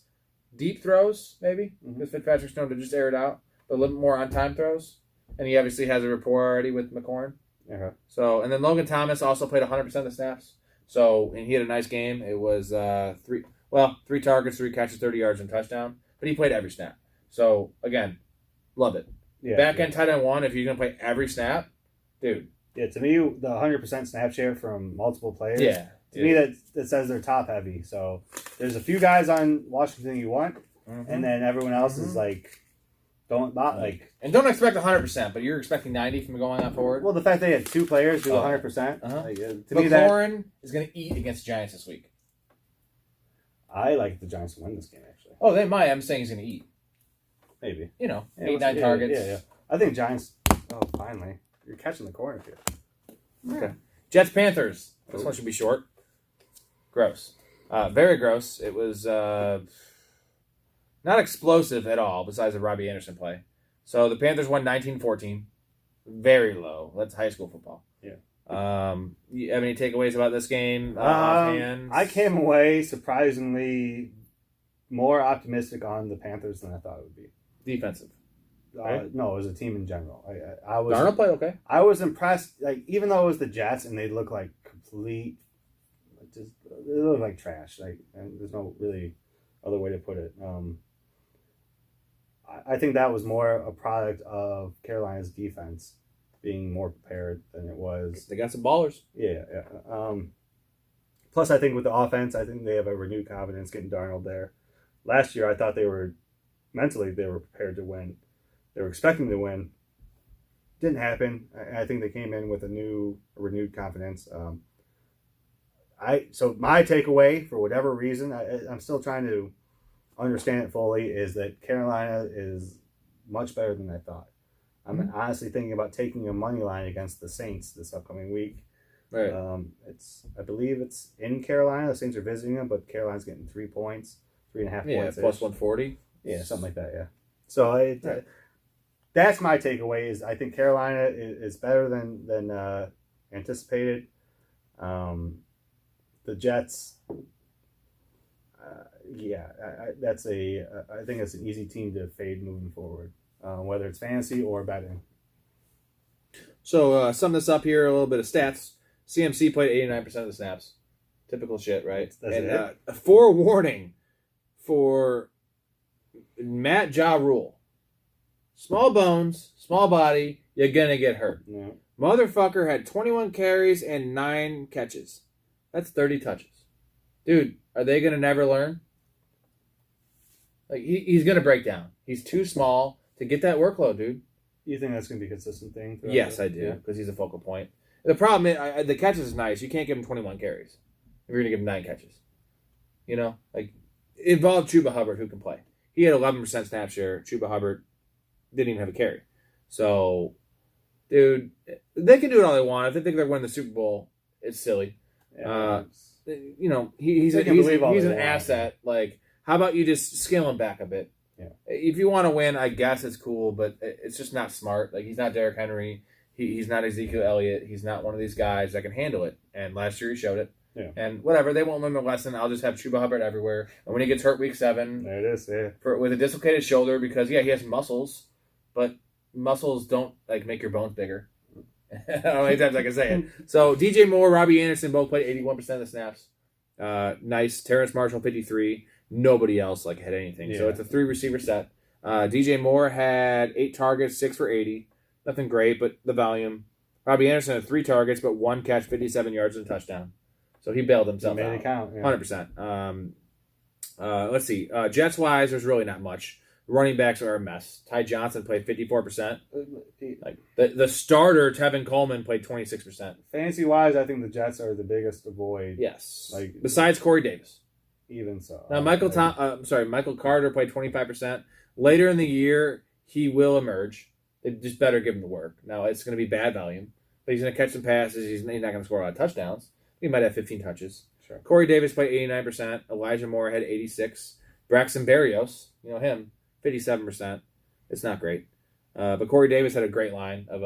deep throws, maybe, Mm-hmm. because Fitzpatrick's known to just air it out, but a little more on-time throws. And he obviously has a rapport already with McLaurin. Okay. So, and then Logan Thomas also played 100% of the snaps. So, and he had a nice game. It was 3 targets, 3 catches, 30 yards, and touchdown. But he played every snap. So, again, love it. Yeah. Back end tight end 1, if you're going to play every snap, dude. Yeah, to me, the 100% snap share from multiple players. Yeah. To me, that says they're top heavy. So there's a few guys on Washington you want, and then everyone else is like, don't and don't expect 100%, but you're expecting 90 from going on forward. Well, the fact they had 2 players do 100%. To me, McLaurin is going to eat against the Giants this week. I like the Giants to win this game actually. Oh, they might. I'm saying he's going to eat. Maybe 8, 9 targets. Yeah. I think Giants. Oh, finally, you're catching the corner here. Okay. Jets Panthers. This one should be short. Gross. Very gross. It was not explosive at all, besides the Robbie Anderson play. So the Panthers won 19-14. Very low. That's high school football. Yeah. You have any takeaways about this game? Offhand? I came away surprisingly more optimistic on the Panthers than I thought it would be. Defensive. Right? No, as a team in general. I was. Darnold played okay. I was impressed. Like even though it was the Jets and they look like complete, just they look like trash. Like and there's no really other way to put it. I think that was more a product of Carolina's defense being more prepared than it was. They got some ballers. Yeah. Plus, I think with the offense, I think they have a renewed confidence getting Darnold there. Last year, I thought they were mentally prepared to win. They were expecting to win. Didn't happen. I think they came in with a renewed confidence. So my takeaway, for whatever reason, I'm still trying to understand it fully, is that Carolina is much better than I thought. I'm honestly thinking about taking a money line against the Saints this upcoming week. Right. I believe it's in Carolina. The Saints are visiting them, but Carolina's getting 3 points, 3.5 points. Plus 140. Yeah, something like that. Yeah. So that's my takeaway. Is I think Carolina is better than anticipated. The Jets. I think it's an easy team to fade moving forward, whether it's fantasy or betting. So sum this up here, a little bit of stats. CMC played 89% of the snaps. Typical shit, right? That's and it. A forewarning for Matt Ja Rule. Small bones, small body, you're going to get hurt. Yeah. Motherfucker had 21 carries and 9 catches. That's 30 touches. Dude, are they going to never learn? Like he's going to break down. He's too small to get that workload, dude. You think that's going to be a consistent thing? Yes, I do, because he's a focal point. The problem is, the catches is nice. You can't give him 21 carries if you're going to give him 9 catches. Like, involve Chuba Hubbard, who can play. He had 11% snap share. Chuba Hubbard didn't even have a carry. So, dude, they can do it all they want. If they think they're winning the Super Bowl, it's silly. Yeah, He's an asset. Like, how about you just scale him back a bit? Yeah. If you want to win, I guess it's cool, but it's just not smart. Like, he's not Derrick Henry. He's not Ezekiel Elliott. He's not one of these guys that can handle it. And last year he showed it. Yeah. And whatever, they won't learn the lesson. I'll just have Chuba Hubbard everywhere. And when he gets hurt week 7, there it is. Yeah. with a dislocated shoulder, because he has muscles, but muscles don't make your bones bigger. I don't know how many times I can say it. So DJ Moore, Robbie Anderson both played 81% of the snaps. Nice. Terrence Marshall 53. Nobody else had anything. Yeah. So it's a 3 receiver set. DJ Moore had 8 targets, 6 for 80. Nothing great, but the volume. Robbie Anderson had 3 targets, but 1 catch, 57 yards, and a touchdown. So he bailed himself He made out. it count. Yeah. 100%. Let's see. Jets-wise, there's really not much. Running backs are a mess. Ty Johnson played 54%. Like the starter, Tevin Coleman, played 26%. Fantasy-wise, I think the Jets are the biggest to avoid. Yes. Like besides Corey Davis. Even so. Now, Michael Carter played 25%. Later in the year, he will emerge. They just better give him the work. Now, it's going to be bad volume, but he's going to catch some passes. He's not going to score a lot of touchdowns. He might have 15 touches. Sure. Corey Davis played 89%. Elijah Moore had 86%. Braxton Berrios, him, 57%. It's not great. But Corey Davis had a great line of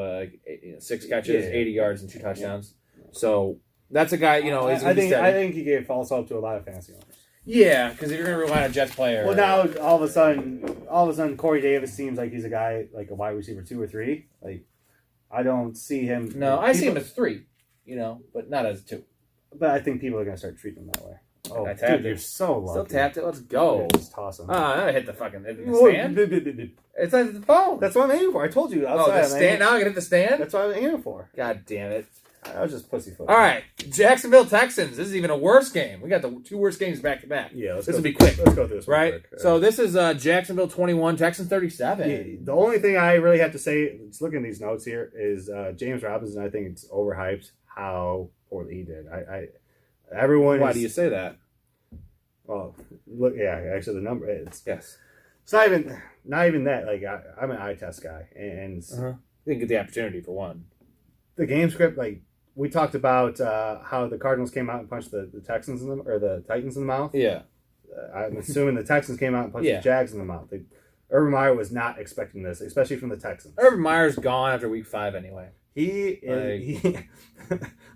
6 catches, 80 yards, and 2 touchdowns. So that's a guy, I think he gave false hope to a lot of fantasy owners. Yeah, because if you're going to rely on a Jets player. Well, now all of a sudden, Corey Davis seems like he's a guy like a wide receiver 2 or 3. Like, I don't see him. No, I see him as 3, but not as 2. But I think people are going to start treating him that way. Oh, I tapped dude, you're so lucky. Still tapped it. Let's go. Yeah, just toss him. I hit the fucking stand. It's at the phone. That's what I'm aiming for. I told you. Outside, the stand. Now I can hit the stand. That's what I was aiming for. God damn it. I was just pussyfoot. All right, Jacksonville Texans. This is even a worse game. We got the 2 worst games back to back. Yeah, this will be quick. Let's go through this right. Quick. So this is Jacksonville 21, Texans 37. Yeah, the only thing I really have to say, just looking at these notes here, is James Robinson. I think it's overhyped how poorly he did. Everyone. Why do you say that? Well, look, yeah, actually the number is yes. It's not even that. Like I'm an eye test guy, and you didn't get the opportunity for one. The game script, like we talked about, how the Cardinals came out and punched the Texans or the Titans in the mouth. Yeah, I'm assuming the Texans came out and punched the Jags in the mouth. Urban Meyer was not expecting this, especially from the Texans. Urban Meyer's gone after week 5 anyway. I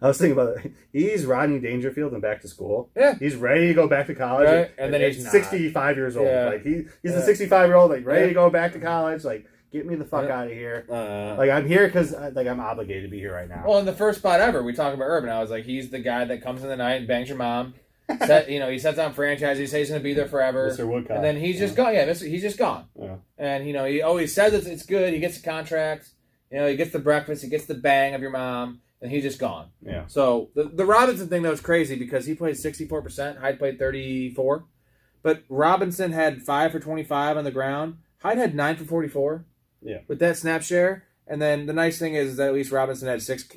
was thinking about it. He's Rodney Dangerfield and back to school. Yeah. He's ready to go back to college. Right. And then he's 65 years old. Yeah. Like he's a 65-year-old, like ready to go back to college. Like, get me the fuck out of here. Like, I'm here because I'm obligated to be here right now. Well, in the first spot ever, we talked about Urban. I was like, he's the guy that comes in the night and bangs your mom. He sets on franchise. He says he's going to be there forever. Mr. Woodcock. And then he's just gone. Yeah, he's just gone. Yeah. And, he always says it's good. He gets the contract. He gets the breakfast. He gets the bang of your mom. And he's just gone. Yeah. So the Robinson thing, that was crazy because he played 64%. Hyde played 34%. But Robinson had 5 for 25 on the ground. Hyde had 9 for 44. Yeah. With that snap share. And then the nice thing is that at least Robinson had 6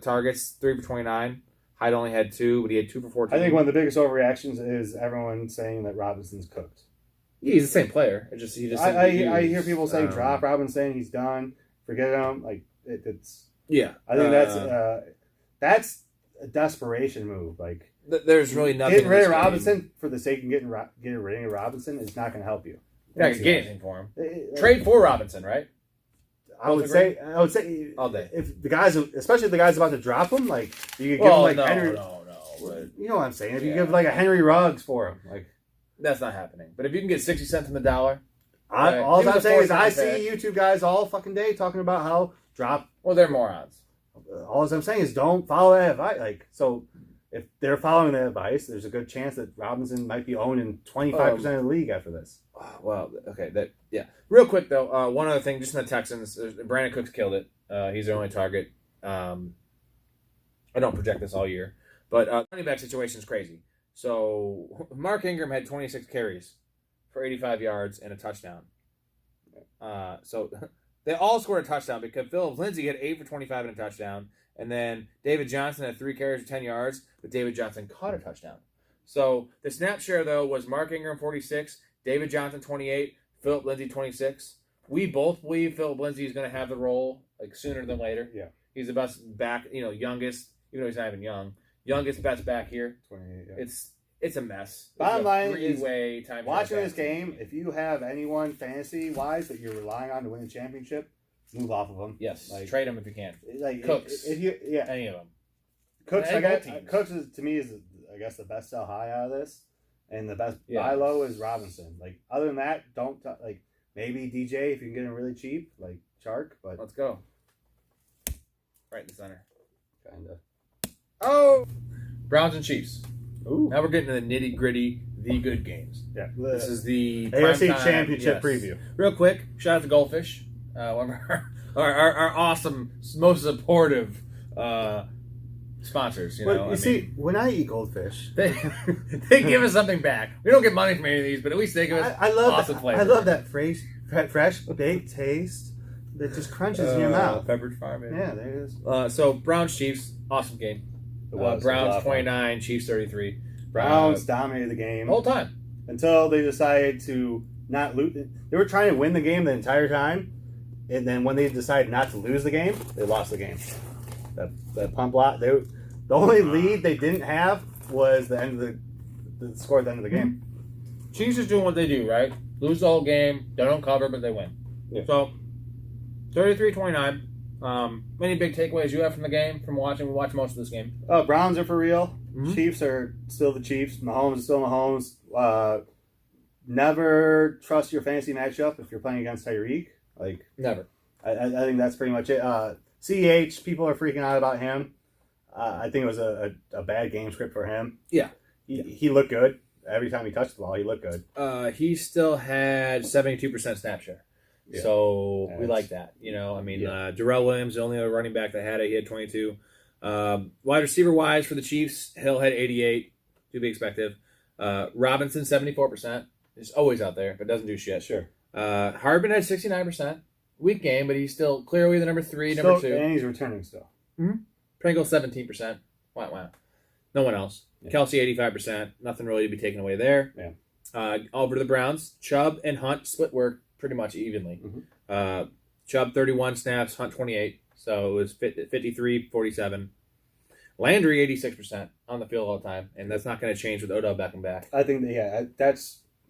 targets, 3 for 29. Hyde only had 2, but he had 2 for 14. I think one of the biggest overreactions is everyone saying that Robinson's cooked. Yeah, he's the same player. I hear people saying drop Robinson, he's done, forget him. Like it's. Yeah, I think that's a desperation move. Like there's really nothing. Getting rid of Robinson for the sake of getting rid of Robinson is not going to help you. You're not going to get anything for him. Trade for Robinson, right? I would say all day. If the guys, especially the guys about to drop him, like you could give him like Henry. No. But, you know what I'm saying? If you give like a Henry Ruggs for him, like that's not happening. But if you can get 60 cents on the dollar, all I'm saying is I see YouTube guys all fucking day talking about how drop. Well, they're morons. All I'm saying is don't follow that advice. Like so, if they're following that advice, there's a good chance that Robinson might be owned in 25% of the league after this. Well, okay, Real quick though, one other thing, just in the Texans, Brandon Cooks killed it. He's their only target. I don't project this all year, but running back situation is crazy. So Mark Ingram had 26 carries for 85 yards and a touchdown. So they all scored a touchdown because Philip Lindsay had 8 for 25 and a touchdown, and then David Johnson had 3 carries for 10 yards, but David Johnson caught a touchdown. So the snap share though was Mark Ingram 46. David Johnson, 28. Philip Lindsay, 26. We both believe Philip Lindsay is going to have the role like sooner than later. Yeah. He's the best back, youngest, even though he's not even young. Youngest best back here. 28, yeah. It's a mess. Bottom line is watching this game, if you have anyone fantasy-wise that you're relying on to win the championship, move off of them. Yes. Trade them if you can. Like Cooks. Any of them. Cooks to me is, I guess, the best sell high out of this. And the best buy low is Robinson. Like other than that, maybe DJ if you can get him really cheap, like Chark. But let's go. Right in the center. Kinda. Oh, Browns and Chiefs. Ooh. Now we're getting to the nitty gritty, the good games. Yeah. This is the AFC Championship preview. Real quick, shout out to Goldfish, one of our awesome, most supportive sponsors. But see, when I eat goldfish, they give us something back. We don't get money from any of these, but at least they give us awesome flavor. I love that fresh baked taste that just crunches in your mouth. Pepperidge Farm, yeah, there it is. So Browns Chiefs, awesome game. Browns 29, Chiefs 33. Browns dominated the game the whole time until they decided to not lose. They were trying to win the game the entire time, and then when they decided not to lose the game, they lost the game. That pump lot. The only lead they didn't have was the end of the score at the end of the game. Chiefs is doing what they do, right? Lose the whole game. They don't cover, but they win. Yeah. So 33-29. Any big takeaways you have from the game from watching? We watched most of this game. Browns are for real. Mm-hmm. Chiefs are still the Chiefs. Mahomes is still Mahomes. Never trust your fantasy matchup if you're playing against Tyreek. Never. I think that's pretty much it. CH, people are freaking out about him. I think it was a bad game script for him. Yeah. He looked good. Every time he touched the ball, he looked good. He still had 72% snap share. Yeah. So we like that. Darrell Williams, the only other running back that had it, he had 22. Wide receiver wise for the Chiefs, Hill had 88, to be expected. Robinson, 74%. Is always out there, but doesn't do shit. Sure. Harbin had 69%. Weak game, but he's still clearly the number 3, number 2. And he's returning still. Mm-hmm. Pringle, 17%. Wow. No one else. Yeah. Kelsey, 85%. Nothing really to be taken away there. Yeah. Over to the Browns. Chubb and Hunt split work pretty much evenly. Mm-hmm. Chubb, 31 snaps. Hunt, 28. So it was 53-47. Landry, 86% on the field all the time. And that's not going to change with Odell Beckham back. I think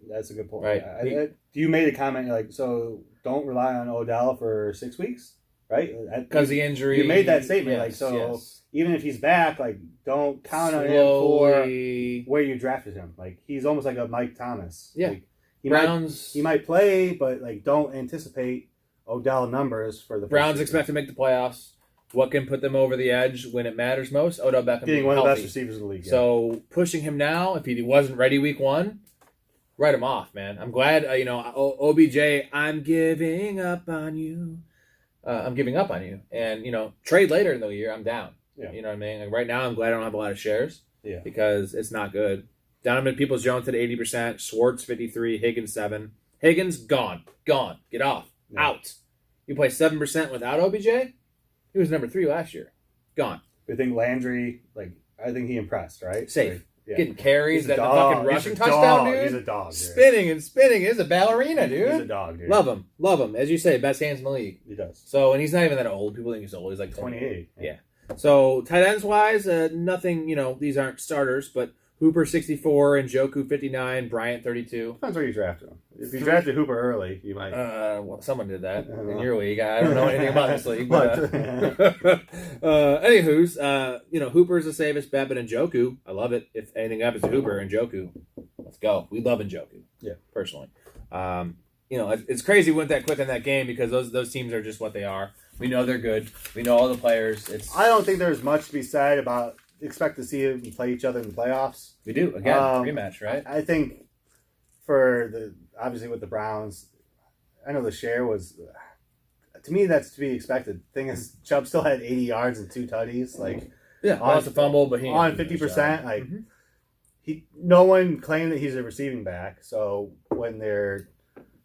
that's a good point. Right. You made a comment so don't rely on Odell for 6 weeks, right? Because the injury. You made that statement. Yes. Even if he's back, don't count on him for where you drafted him. He's almost like a Mike Thomas. Yeah. He might play, but don't anticipate Odell numbers for the Browns expect to make the playoffs. What can put them over the edge when it matters most? Odell Beckham being one of the best receivers in the league. Yeah. So pushing him now, if he wasn't ready week 1, write him off, man. I'm glad, OBJ, I'm giving up on you. And, trade later in the year, I'm down. Yeah. You know what I mean? Right now, I'm glad I don't have a lot of shares. Yeah. Because it's not good. Donovan Peoples-Jones at 80%. Schwartz, 53%. Higgins, 7%. Higgins, gone. Get off. Yeah. Out. You play 7% without OBJ? He was number 3 last year. Gone. I think Landry, I think he impressed, right? Safe. Getting carries, that fucking rushing touchdown, dude. He's a dog, dude. Spinning and spinning. He's a ballerina, dude. He's a dog, dude. Love him. As you say, best hands in the league. He does. So, and he's not even that old. People think he's old. He's 28. Yeah. So, tight ends wise, nothing, these aren't starters, but Hooper 64, and Njoku 59, Bryant 32. Depends where you drafted him. If you drafted Hooper early, you might. Well, someone did that in your league. I don't know anything about this league. But, anywho's, Hooper's the safest bet, but Njoku, I love it. If anything happens to Hooper, Njoku, let's go. We love Njoku. Yeah, personally. It's crazy we went that quick in that game because those teams are just what they are. We know they're good. We know all the players. I don't think there's much to be said about. Expect to see them play each other in the playoffs. We do again, rematch, right? I think obviously with the Browns, I know the share was to me that's to be expected. Thing is, Chubb still had 80 yards and 2 tutties. Lost a fumble, but he on 50%. No one claimed that he's a receiving back. So when they're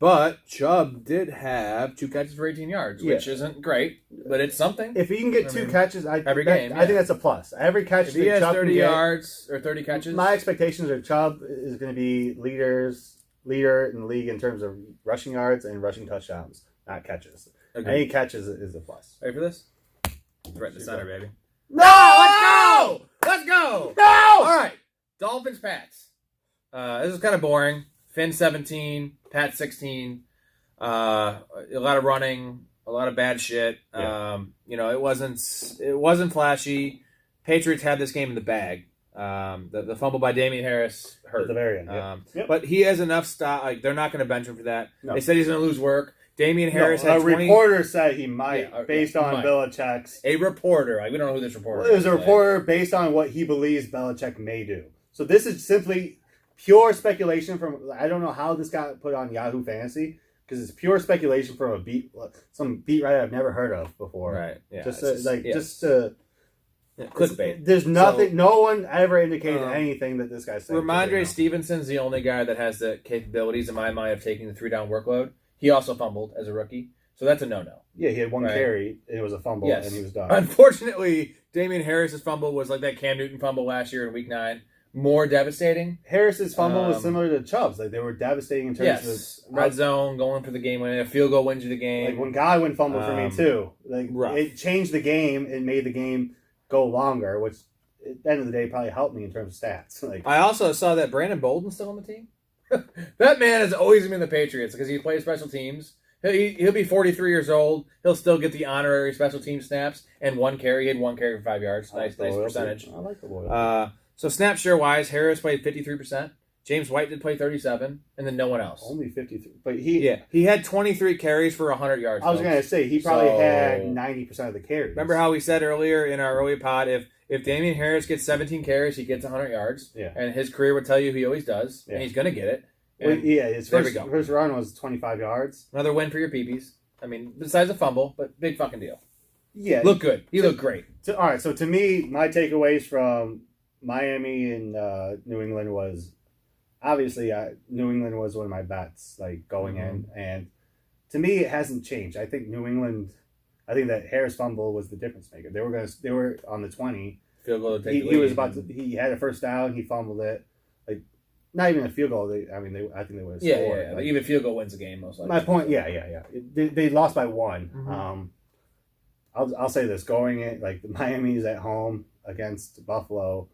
But Chubb did have 2 catches for 18 yards, which isn't great, but it's something. If he can get 2 catches every game, I think that's a plus. Every catch if he has Chubb 30 yards or 30 catches. My expectations are Chubb is going to be leader in the league in terms of rushing yards and rushing touchdowns, not catches. Okay. Any catches is a plus. Ready for this? Right in the center, baby. No! Let's go! No! All right. Dolphins, Pats. This is kind of boring. Finn 17, Pat 16. A lot of running, a lot of bad shit. Yeah. It wasn't flashy. Patriots had this game in the bag. The fumble by Damian Harris hurt at the very end. But he has enough stock. They're not going to bench him for that. No. They said he's going to lose work. Damian Harris had 20. Reporter said he might, based on Belichick's. A reporter. We don't know who this reporter is. It was a reporter based on what he believes Belichick may do. So this is simply pure speculation from. I don't know how this got put on Yahoo Fantasy because it's pure speculation from some beat writer I've never heard of before. Right. Yeah. Just to Clickbait. There's nothing. So, no one ever indicated anything that this guy's saying. Ramondre Stevenson's the only guy that has the capabilities, in my mind, of taking the 3-down workload. He also fumbled as a rookie, so that's a no-no. Yeah, he had one carry, and it was a fumble, and he was done. Unfortunately, Damian Harris's fumble was like that Cam Newton fumble last year in Week 9. More devastating. Harris's fumble was similar to Chubb's. Like, they were devastating in terms of red zone, going for the game winning. A field goal wins you the game. Like, when Godwin fumbled for me, too. Like, it changed the game. It made the game go longer, which at the end of the day probably helped me in terms of stats. Like, I also saw that Brandon Bolden's still on the team. That man has always been the Patriots because he plays special teams. He'll be 43 years old. He'll still get the honorary special team snaps and one carry. He had one carry for 5 yards. Nice percentage. I like the boy. So snap share wise, Harris played 53%. James White did play 37%, and then no one else. Only 53. But he had 23 carries for 100 yards. I was going to say he probably had 90% of the carries. Remember how we said earlier in our earlier pod, if Damian Harris gets 17 carries, he gets 100 yards. Yeah. And his career would tell you he always does, and he's going to get it. His first run was 25 yards. Another win for your peepees. I mean, besides a fumble, but big fucking deal. Yeah. Looked good. He looked great. All right, so to me, my takeaways from Miami and New England was, obviously, New England was one of my bets, like, going in. And to me, it hasn't changed. I think that Harris fumble was the difference maker. They were on the 20. Field goal to take the lead. He had a first down, he fumbled it. Like, not even a field goal. I think they would have scored. Yeah. Like, even field goal wins the game, most likely. My point, They lost by one. Mm-hmm. I'll say this: going in, like, Miami's at home against Buffalo,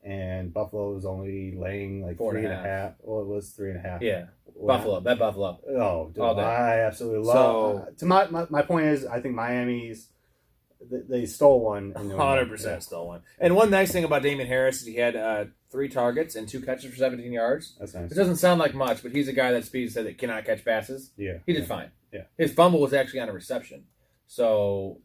and Buffalo was only laying like 3.5. Well, it was 3.5. Yeah, Buffalo. Bet Buffalo. Oh, dude, I absolutely love. So, my point is, I think Miami's. They stole one. 100% stole one. And one nice thing about Damian Harris is he had 3 targets and 2 catches for 17 yards. That's nice. It doesn't sound like much, but he's a guy that Speed said that cannot catch passes. Yeah. He did fine. Yeah. His fumble was actually on a reception. So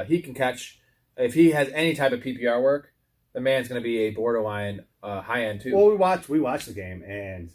he can catch. If he has any type of PPR work, the man's going to be a borderline high end too. Well, we watched the game, and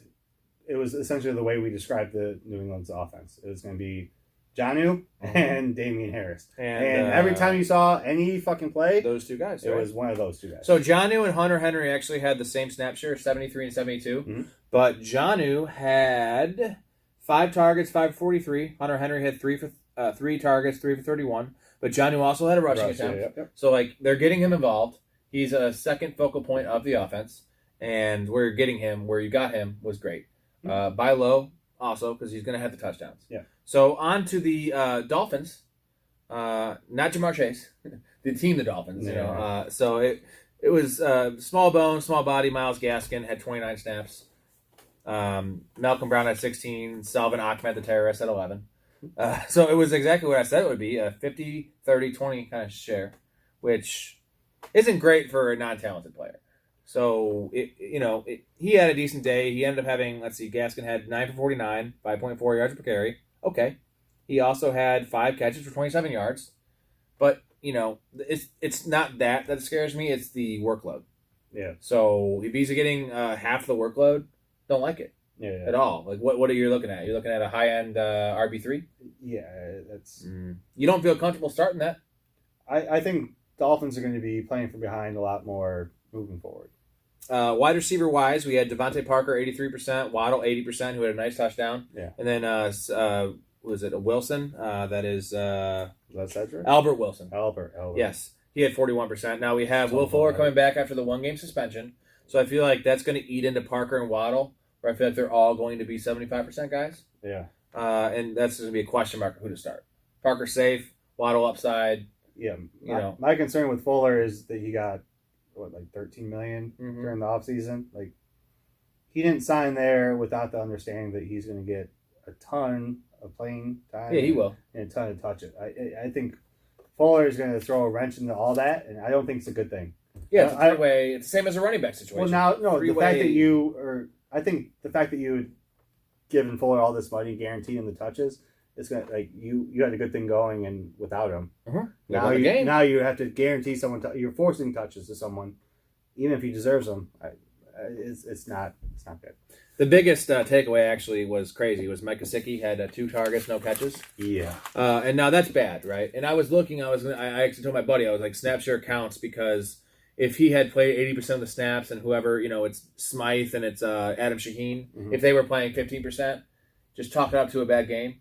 it was essentially the way we described the New England's offense. It was going to be Jonnu and Damian Harris. And every time you saw any fucking play, those two guys. It was one of those two guys. So Jonnu and Hunter Henry actually had the same snap share, 73 and 72. Mm-hmm. But Jonnu had 5 targets, 5 for 43. Hunter Henry had 3 targets, 3 for 31. But Jonnu also had a rushing attempt. Yep. So, like, they're getting him involved. He's a second focal point of the offense. And where you're getting him, where you got him, was great. Buy low also, because he's going to have the touchdowns. Yeah. So, on to the Dolphins. Not Jamar Chase. The team, the Dolphins. You know. So, it was small bone, small body. Myles Gaskin had 29 snaps. Malcolm Brown had 16. Salvin Ahmed, the terrorist, had 11. So it was exactly what I said it would be, a 50, 30, 20 kind of share, which isn't great for a non-talented player. So, he had a decent day. He ended up having, Gaskin had 9 for 49, 5.4 yards per carry. Okay. He also had 5 catches for 27 yards. But, it's not that scares me. It's the workload. Yeah. So if he's getting half the workload, don't like it. Yeah. At all. Like, what are you looking at? You're looking at a high-end RB3? Yeah, that's... You don't feel comfortable starting that? I think Dolphins are going to be playing from behind a lot more moving forward. Wide receiver-wise, we had Devontae Parker, 83%, Waddle, 80%, who had a nice touchdown. Yeah. And then, was it a Wilson? That is... That's Cedric? Albert Wilson. Albert. Yes. He had 41%. Now we have Will Fuller coming back after the 1-game suspension. So I feel like that's going to eat into Parker and Waddle, where I feel like they're all going to be 75% guys. Yeah. And that's going to be a question mark of who to start. Parker safe, Waddle upside. Yeah. My concern with Fuller is that he got, $13 million during the offseason. Like, he didn't sign there without the understanding that he's going to get a ton of playing time. Yeah, he will. And a ton of touches. I think Fuller is going to throw a wrench into all that, and I don't think it's a good thing. Yeah, it's a three-way. It's the same as a running back situation. Well, I think the fact that you had given Fuller all this money, guaranteed him the touches, it's gonna you had a good thing going, and without him, now you have to guarantee someone. You're forcing touches to someone, even if he deserves them. It's not good. The biggest takeaway actually was crazy. Was Mike Gesicki had 2 targets, no catches. Yeah. And now that's bad, right? And I was looking. I actually told my buddy, I was like, snap share counts because if he had played 80% of the snaps and whoever, it's Smythe and it's Adam Shaheen, if they were playing 15%, just chalk it up to a bad game,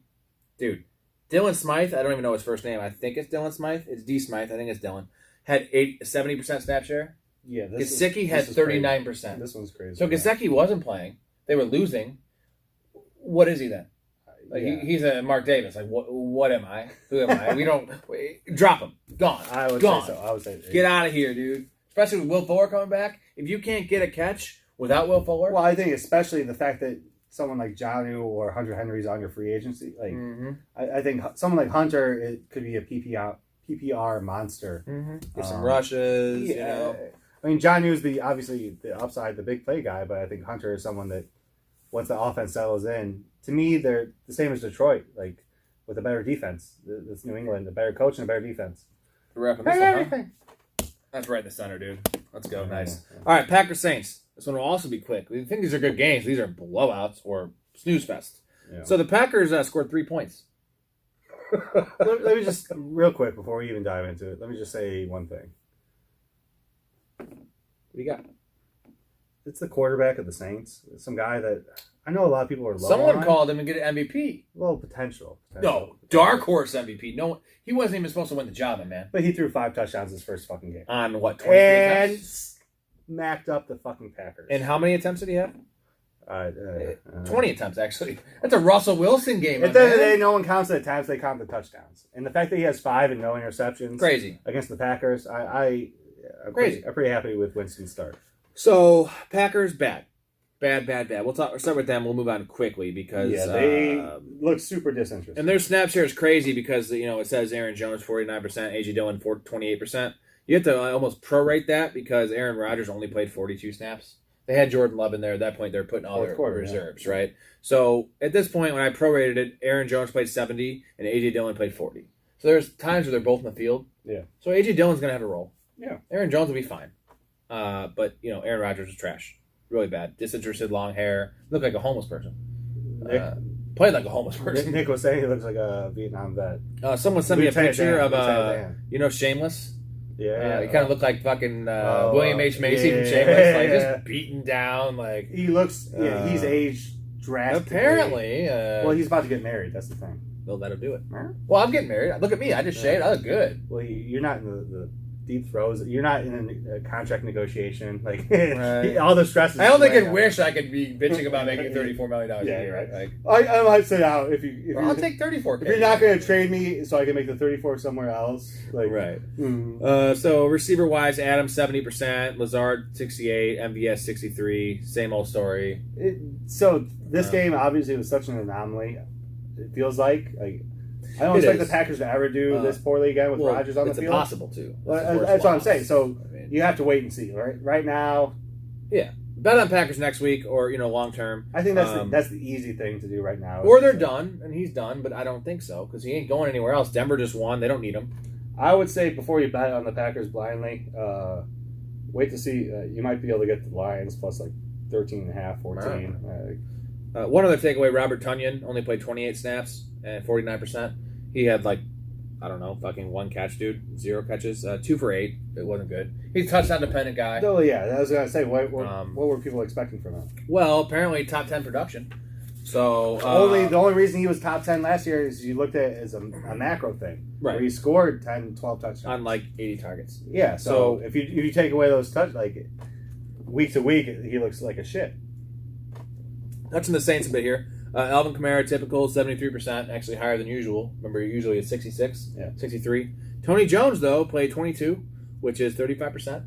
dude. Dylan Smythe, I don't even know his first name. I think it's Dylan Smythe. It's D Smythe. I think it's Dylan. Had 70% snap share. Yeah. Gesicki had 39%. This one's crazy. So Gesicki wasn't playing. They were losing. What is he then? Like he's a Mark Davis. Like what am I? Who am I? We don't drop him. Gone. I would Gone. say so. I would say get out of here, dude. Especially with Will Fuller coming back. If you can't get a catch without Will Fuller, well, I think especially the fact that someone like Jonnu or Hunter Henry's on your free agency, like I think someone like Hunter, it could be a PPR monster. Get some rushes. Yeah. I mean, Jonnu is obviously the upside, the big play guy, but I think Hunter is someone that once the offense settles in, to me, they're the same as Detroit, like with a better defense. That's New England, a better coach and a better defense. Everything. That's right in the center, dude. Let's go. Nice. Yeah. All right, Packers Saints. This one will also be quick. We think these are good games. These are blowouts or snooze fest. Yeah. So the Packers scored 3 points. let me just, real quick, before we even dive into it, let me just say one thing. What do you got? It's the quarterback of the Saints. Some guy that I know a lot of people are low Someone on. called him and get an MVP. Well, potential. No, dark horse MVP. No, he wasn't even supposed to win the job, man. But he threw 5 touchdowns his first fucking game. On what, 23 attempts? Smacked up the fucking Packers. And how many attempts did he have? 20 attempts, actually. That's a Russell Wilson game. At the end of the day, no one counts the attempts, they count the touchdowns. And the fact that he has 5 and no interceptions crazy against the Packers, I'm pretty happy with Winston's start. So, Packers, bad. Bad. We'll start with them. We'll move on quickly because they look super disinterested. And their snap share is crazy because it says Aaron Jones 49%, AJ Dillon 28%. You have to almost prorate that because Aaron Rodgers only played 42 snaps. They had Jordan Love in there. At that point, they're putting all their reserves, right? So at this point, when I prorated it, Aaron Jones played 70 and AJ Dillon played 40. So there's times where they're both in the field. Yeah. So AJ Dillon's gonna have a role. Yeah. Aaron Jones will be fine. But Aaron Rodgers was trash. Really bad. Disinterested, long hair. Looked like a homeless person. Played like a homeless person. Nick was saying he looks like a Vietnam vet. Someone sent me a picture of Shameless. Yeah. He kind of looked like fucking William H. Macy from Shameless. Like just beaten down. Like he looks. He's aged drastically. Apparently. Well, he's about to get married. That's the thing. They'll let him do it. Well, I'm getting married. Look at me. I just shaved. I look good. Well, you're not in the deep throes. You're not in a contract negotiation. Like all the stress. I only could wish I could be bitching about making $34 million a year. Right? Like, I might say out if I'll take 34. If you're not going to trade me, so I can make the 34 somewhere else. Like right. So receiver wise, Adams 70%, Lazard 68, MVS 63. Same old story. So this game obviously was such an anomaly. It feels like I don't expect the Packers to ever do this poorly again with Rodgers on the field. It's impossible to. That's what I'm saying. So you have to wait and see. Right now. Yeah. Bet on Packers next week or, long term. I think that's the easy thing to do right now. Or they're done, and he's done, but I don't think so because he ain't going anywhere else. Denver just won. They don't need him. I would say before you bet on the Packers blindly, wait to see. You might be able to get the Lions plus like 13.5, 14. One other takeaway, Robert Tonyan only played 28 snaps and 49%. He had fucking 1 catch, dude. 0 catches. 2 for 8. It wasn't good. He's a touchdown dependent guy. Oh yeah, I was gonna say what were people expecting from him? Well, apparently top 10 production. So the only reason he was top 10 last year is you looked at it as a macro thing, right? Where he scored 10, 12 touchdowns on like 80 targets. Yeah. So if you take away those week to week, he looks like a shit. Touching the Saints a bit here. Alvin Kamara, typical, 73%, actually higher than usual. Remember, usually it's 66, 63. Tony Jones, though, played 22, which is 35%.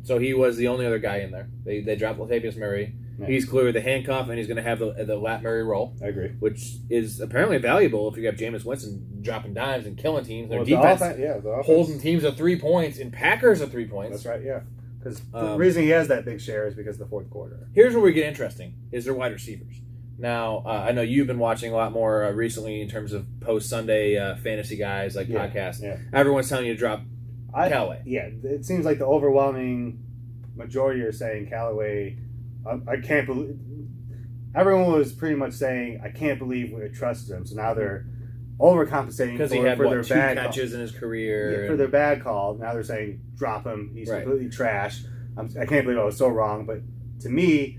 So he was the only other guy in there. They dropped Latavius Murray. Yeah. He's clearly the handcuff, and he's going to have the Lat Murray role. I agree. Which is apparently valuable if you have Jameis Winston dropping dimes and killing teams. Their defense the offense, holding teams at 3 points, and Packers at 3 points. That's right, yeah. Because the reason he has that big share is because of the fourth quarter. Here's where we get interesting, is their wide receivers. Now, I know you've been watching a lot more recently in terms of post-Sunday fantasy guys, like podcasts. Yeah. Everyone's telling you to drop Callaway. Yeah, it seems like the overwhelming majority are saying Callaway. I can't believe... everyone was pretty much saying, I can't believe we trusted him. So now they're overcompensating because he had for their two bad catches in his career. For their bad call. Now they're saying, drop him. He's completely trash. I can't believe I was so wrong. But to me,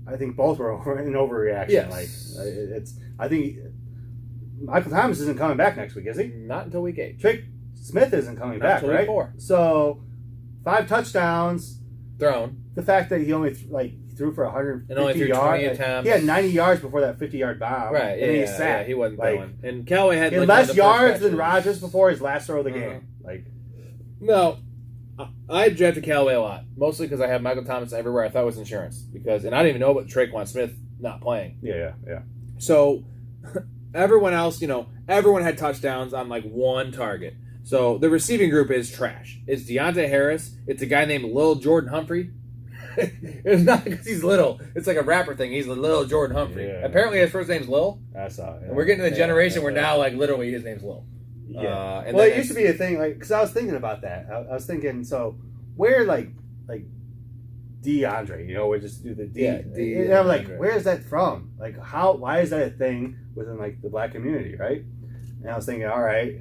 I think both were an overreaction. Yes. I think Michael Thomas isn't coming back next week, is he? Not until week 8. Drake Smith isn't coming Not back, until right? week 4. So 5 touchdowns. Thrown. The fact that he only threw for 150 and only threw 20 attempts. He had 90 yards before that 50-yard bomb. Right. And he sat. He wasn't throwing. And Callaway had less yards than Rodgers before his last throw of the game. No. I drafted Callaway a lot, mostly because I have Michael Thomas everywhere. I thought it was insurance and I didn't even know about Traquan Smith not playing. Yeah. So everyone else, everyone had touchdowns on like one target. So the receiving group is trash. It's Deontay Harris. It's a guy named Lil Jordan Humphrey. It's not because he's little. It's like a rapper thing. He's Lil Jordan Humphrey. Yeah. Apparently his first name's Lil. I saw it. And we're getting to the generation where now like literally his name's Lil. Yeah. Well, it used to be a thing, because I was thinking about that. I was thinking, so where like DeAndre, we just do the D. And I'm like, where is that from? Like, why is that a thing within like the black community, right? And I was thinking, all right,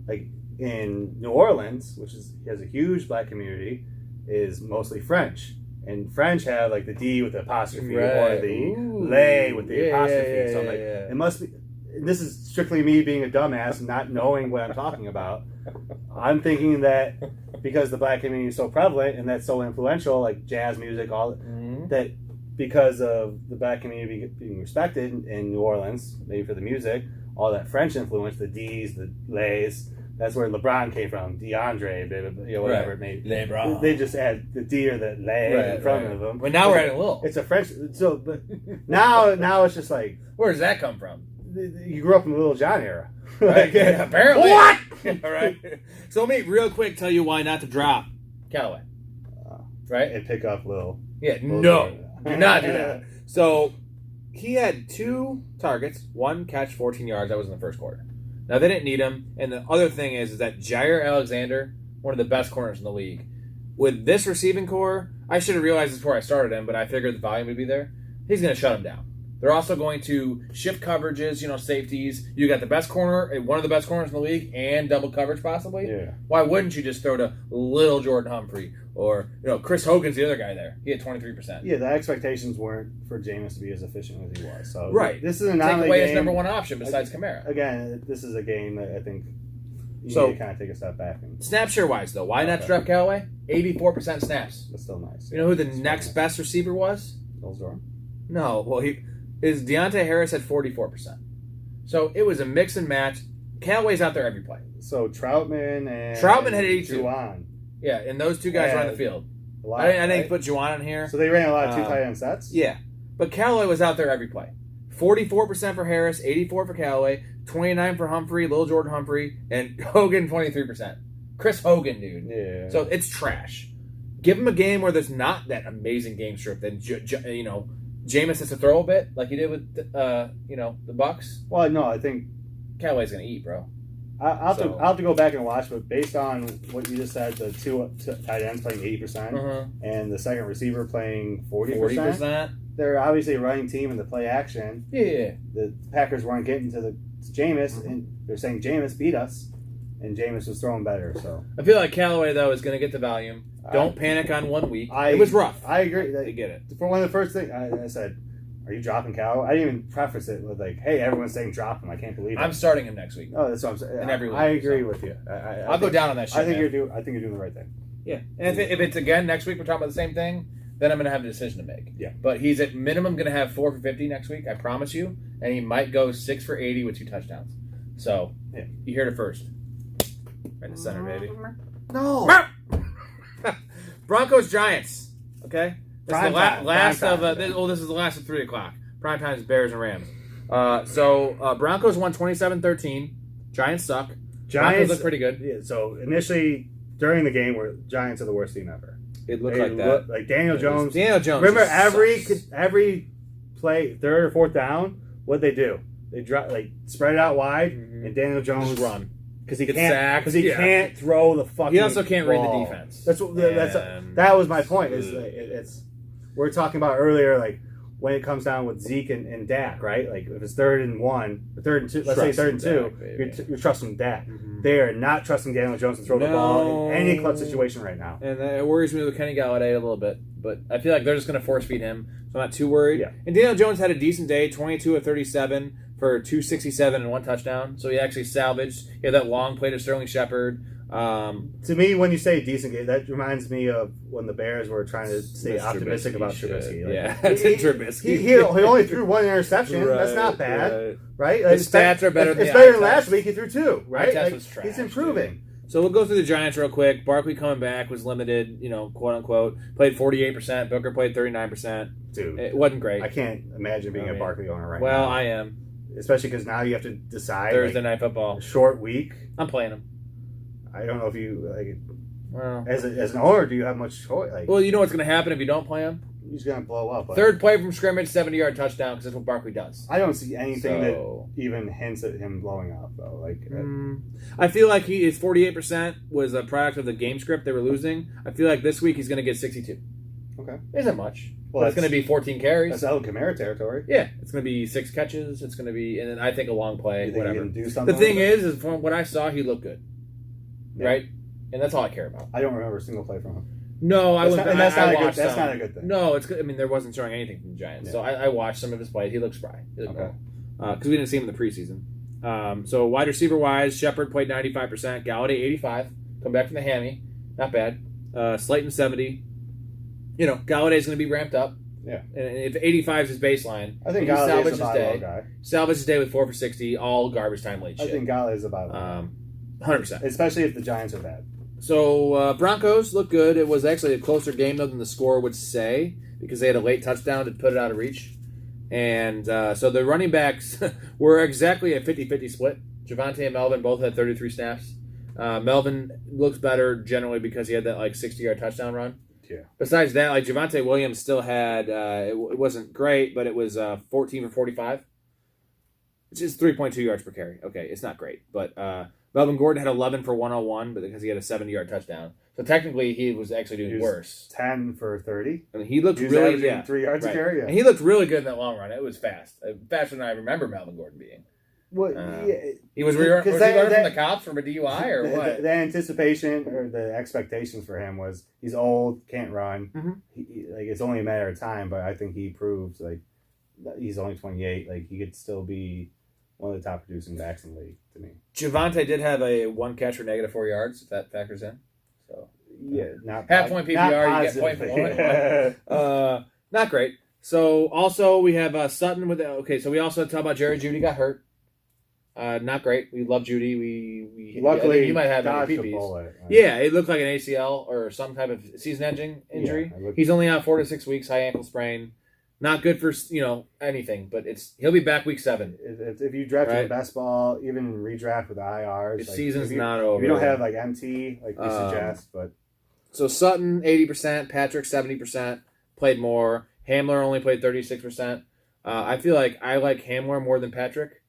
like in New Orleans, which has a huge black community, is mostly French. And French have like the D with the apostrophe or the lay with the apostrophe. So I'm like, it must be. This is strictly me being a dumbass and not knowing what I'm talking about. I'm thinking that because the black community is so prevalent and that's so influential, like jazz music, that because of the black community being respected in New Orleans, maybe for the music, all that French influence, the D's, the lays, that's where LeBron came from, DeAndre, whatever it may be. LeBron. They just add the D or the lay in front of them. But now we're adding Lil. It's a French. So, but now it's just like, where does that come from? You grew up in the Little John era. Right? Yeah, apparently. What? All right. So let me real quick tell you why not to drop Callaway. Right? And pick up Lil. Yeah, no. Do not do that. So he had 2 targets, 1 catch, 14 yards. That was in the first quarter. Now they didn't need him. And the other thing is that Jair Alexander, one of the best corners in the league, with this receiving core, I should have realized this before I started him, but I figured the volume would be there. He's going to shut him down. They're also going to shift coverages, safeties. You got the best corner, one of the best corners in the league, and double coverage possibly. Yeah. Why wouldn't you just throw to Little Jordan Humphrey or Chris Hogan's the other guy there? He had 23%. Yeah, the expectations weren't for Jameis to be as efficient as he was. So this is an anomaly. Take away game. His number 1 option besides Kamara. Again, this is a game that I think you need to kind of take a step back. Snap share wise though, why not draft Callaway? 84% snaps. That's still nice. You know who the next best receiver was? No, well Deontay Harris had 44%. So it was a mix and match. Callaway's out there every play. So Troutman had 82. Juwan. Yeah, and those 2 guys were on the field. Lot, I didn't put Juwan in here. So they ran a lot of 2 tight end sets? Yeah. But Callaway was out there every play. 44% for Harris, 84% for Callaway, 29% for Humphrey, Lil Jordan Humphrey, and Hogan 23%. Chris Hogan, dude. Yeah. So it's trash. Give him a game where there's not that amazing game script that Jameis has to throw a bit like he did with the Bucks. Well, no, I think Callaway's gonna eat, bro. I'll have to go back and watch, but based on what you just said, the 2 tight ends playing 80% and the second receiver playing 40%, they're obviously a running team in the play action. Yeah. The Packers weren't getting to Jameis, and they're saying Jameis beat us, and Jameis was throwing better. So I feel like Callaway though is gonna get the volume. Don't panic on 1 week. It was rough. I agree. I get it. For one of the first things I said, are you dropping Callaway? I didn't even preface it with like, hey, everyone's saying drop him. I can't believe it. I'm starting him next week. Oh, that's what I'm saying. In every week, I agree with you. I'll go down on that shit. I think you're doing the right thing. Yeah. And if it's again next week we're talking about the same thing, then I'm gonna have a decision to make. Yeah. But he's at minimum gonna have 4 for 50 next week, I promise you. And he might go 6 for 80 with 2 touchdowns. So you heard it first. Right in the center, baby. No. Broncos Giants. Okay. This is the last time. of this is the last of 3 o'clock. Prime time is Bears and Rams. So Broncos won 27-13. Giants suck. Broncos look pretty good. Yeah, so initially during the game, Giants are the worst team ever. It looked like that. Like Daniel Jones. Remember every play, 3rd or 4th down, what'd they do? They spread it out wide, and Daniel Jones just run. Because he can't throw the fucking. He also can't read ball. the defense. That was my point. We're talking about earlier, like when it comes down with Zeke and Dak, right? Like if it's 3rd and 1, or 3rd and 2, let's say 3rd and 2, you're trusting Dak. Mm-hmm. They are not trusting Daniel Jones to throw the ball in any clutch situation right now. And it worries me with Kenny Galladay a little bit, but I feel like they're just going to force feed him, so I'm not too worried. Yeah. And Daniel Jones had a decent day, 22 of 37 for 267 and 1 touchdown. So he actually salvaged. He had that long play to Sterling Shepard. To me, when you say decent game, that reminds me of when the Bears were trying to stay optimistic about Trubisky. Like, yeah, that's Trubisky. He only threw 1 interception. Right, that's not bad, right? The stats are better than it's better than last week. He threw 2, right? Like, was trash, he's improving. Dude. So we'll go through the Giants real quick. Barkley coming back was limited, quote unquote. Played 48%. Booker played 39%. Dude, it wasn't great. I can't imagine being a Barkley owner right now. Well, I am, especially because now you have to decide Thursday night football. A short week. I'm playing him. I don't know if you like. Well, as an owner, do you have much choice? Like, well, you know what's going to happen if you don't play him? He's going to blow up. Third play from scrimmage, 70-yard touchdown, because that's what Barkley does. I don't see anything that even hints at him blowing up, though. Like, I feel like his 48% was a product of the game script they were losing. I feel like this week he's going to get 62. Okay, isn't much. Well, it's going to be 14 carries. That's Alvin Kamara territory. Yeah, it's going to be 6 catches. It's going to be, and then I think a long play. You think whatever. He can do something the thing is from what I saw, he looked good, right? And that's all I care about. I don't remember a single play from him. No, I wouldn't. That's not a good thing. No, it's good. I mean, there wasn't showing anything from the Giants, so I watched some of his plays. He looked spry. He looked well. Because we didn't see him in the preseason. So wide receiver wise, Shepard played 95%, Galladay 85. Come back from the hammy, not bad. Slayton 70. Galladay's going to be ramped up. Yeah. And if 85 is his baseline, I think salvage his day. Guy. Salvage his day with 4 for 60, all garbage time late shit. I think Galladay's about 100%. Especially if the Giants are bad. So Broncos look good. It was actually a closer game though than the score would say because they had a late touchdown to put it out of reach. And so the running backs were exactly a 50-50 split. Javonte and Melvin both had 33 snaps. Melvin looks better generally because he had that 60-yard touchdown run. Yeah. Besides that, Javonte Williams still had it wasn't great, but it was 14 for 45, which is 3.2 yards per carry. Okay, it's not great, but Melvin Gordon had 11 for 101, but because he had a 70-yard touchdown, so technically he was actually doing worse. 10 for 30. I mean, he looked really 3 yards a carry. Yeah. And he looked really good in that long run. It was fast, faster than I remember Melvin Gordon being. Well, he was running from the cops from a DUI or what? The anticipation or the expectations for him was he's old, can't run. Mm-hmm. It's only a matter of time, but I think he proves he's only 28. He could still be one of the top producing backs in the league to me. Javonte did have a 1 catch for negative 4 yards. If that factors in. So not half point PPR, you get point for 1. Not great. So also we have Sutton with so we also talk about Jerry Jeudy got hurt. Not great. We love Judy. We luckily you might have PPs. Yeah, it looked like an ACL or some type of season-ending injury. Yeah, He's only out 4 to 6 weeks. High ankle sprain. Not good for anything, but he'll be back week 7. If you draft in best ball, even redraft with IRs, the season's not over. If you don't have MT like we suggest, but so Sutton 80%, Patrick 70%, played more. Hamler only played 36%. I feel like I like Hamler more than Patrick.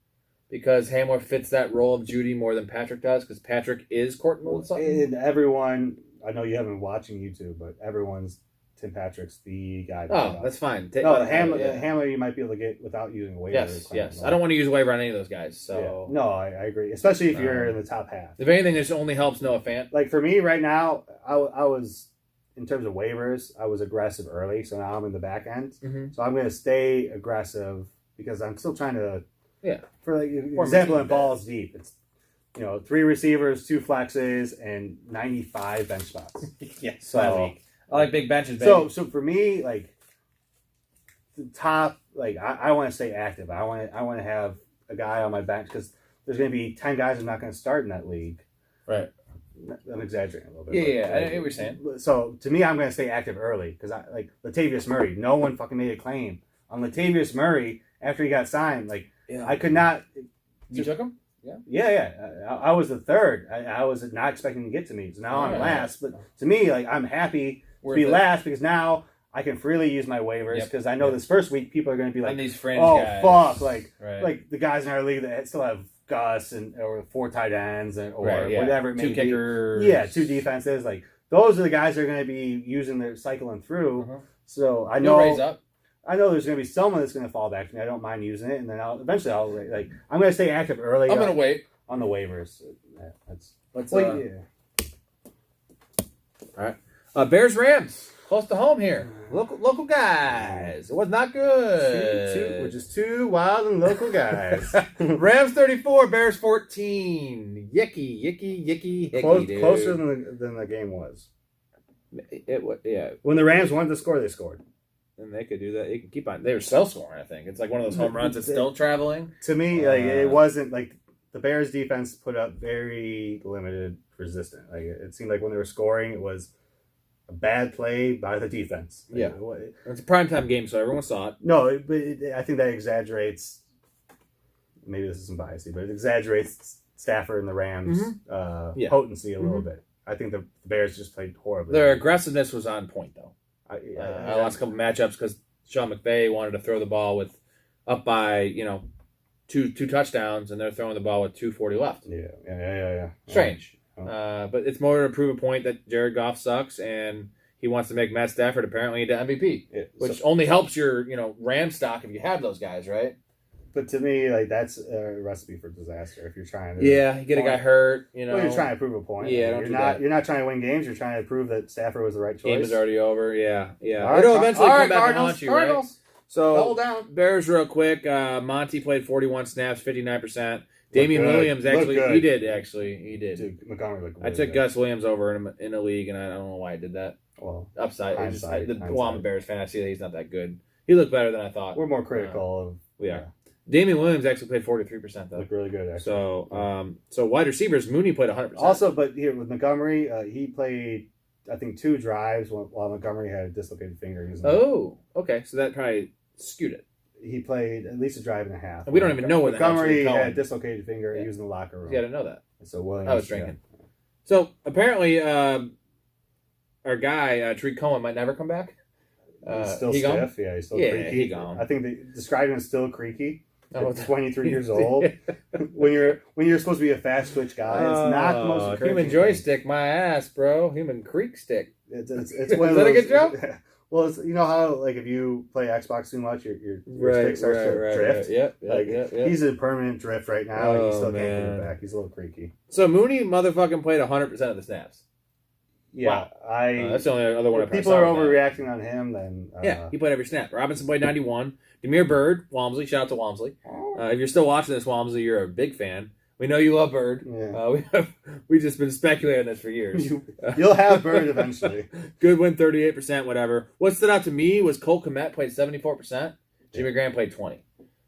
Because Hamler fits that role of Judy more than Patrick does, because Patrick is Courtland Sutton. And everyone, I know you haven't been watching YouTube, but everyone's Tim Patrick's the guy. That's fine. Hamler you might be able to get without using a waiver. Yes. I don't want to use a waiver on any of those guys. So No, I agree. Especially if you're in the top half. If anything, this only helps Noah Fant. For me right now, I was, in terms of waivers, I was aggressive early, so now I'm in the back end. Mm-hmm. So I'm going to stay aggressive because I'm still trying to. Yeah. For example, in balls deep, it's 3 receivers, 2 flexes, and 95 bench spots. So I like big benches. Baby. So for me, the top, I want to stay active. I want to have a guy on my bench because there's going to be 10 guys I'm not going to start in that league. Right. I'm exaggerating a little bit. Yeah. I know what you're saying. So to me, I'm going to stay active early because Latavius Murray. No one fucking made a claim on Latavius Murray after he got signed. I could not. You took him? Yeah. Yeah. I was the third. I was not expecting to get to me. So now I'm last. But to me, I'm happy to be last because now I can freely use my waivers because I know this first week people are going to be like, and these fringe guys. Fuck. Like the guys in our league that still have Gus or 4 tight ends or whatever it may 2 kickers. Yeah, 2 defenses. Those are the guys that are going to be using their cycling through. Uh-huh. So I know. Raise up. I know there's going to be someone that's going to fall back to me. I don't mind using it, and then I'm going to stay active early. I'm going to wait on the waivers. Let's all right. Bears Rams close to home here. Local guys. It was not good. We're just two wild and local guys. Rams 34, Bears 14. Yicky. Closer than the game was. Yeah. When the Rams wanted to score, they scored. And they could do that. They can keep on. They were still scoring. I think it's like one of those home runs that's still traveling. To me, it wasn't like the Bears defense put up very limited resistance. Like it seemed like when they were scoring, it was a bad play by the defense. Yeah, it's a primetime game, so everyone saw it. No, but I think that exaggerates. Maybe this isn't biased, but it exaggerates Stafford and the Rams' potency a little bit. I think the Bears just played horribly. Their aggressiveness was on point, though. I lost a couple matchups because Sean McVay wanted to throw the ball up by two touchdowns, and they're throwing the ball with 2:40 left. Yeah. Strange. But it's more to prove a point that Jared Goff sucks, and he wants to make Matt Stafford apparently into MVP, which only helps your Ram stock if you have those guys, right? But to me, that's a recipe for disaster if you're trying to. Yeah, you get a guy hurt. Well, you're trying to prove a point. Yeah, you're not trying to win games. You're trying to prove that Stafford was the right choice. Game is already over. Yeah. Right, it'll eventually come back and haunt you, Cardinals. Right? So double down. Bears real quick. Monty played 41 snaps, 59%. Damian Williams he did. Dude, Montgomery looked I took Gus Williams over in a league, and I don't know why I did that. Well, upside. I'm a Bears fan. I see that he's not that good. He looked better than I thought. We're more critical of. We are. Damian Williams actually played 43% though. Looked really good actually. So wide receivers, Mooney played 100%. Also, but here with Montgomery, he played I think 2 drives while Montgomery had a dislocated finger. Okay, so that probably skewed it. He played at least a drive and a half. And we don't even know where Montgomery had a dislocated finger. He was in the locker room. Yeah, I didn't know that. So Williams, I was drinking. Yeah. So apparently, our guy Tariq Cohen might never come back. He's still stiff. Gone? Yeah, he's still creaky. He gone. I think they described him as still creaky. Oh, 23 years old. when you're supposed to be a fast twitch guy, it's not the most encouraging human joystick, my ass, bro. Human creek stick. It's one Is of that those, a good joke? Well, it's, you know how if you play Xbox too much, your stick starts to drift. Yep. He's a permanent drift right now, and he still can't get it back. He's a little creaky. So Mooney motherfucking played 100% of the snaps. Yeah, wow. That's the only other one. If people are overreacting on him, then he played every snap. Robinson played 91. Demir Bird, Walmsley. Shout out to Walmsley. If you're still watching this, Walmsley, you're a big fan. We know you love Bird. Yeah. We've just been speculating this for years. You'll have Bird eventually. Goodwin 38%, whatever. What stood out to me was Cole Kmet played 74%. Jimmy Graham played 20%.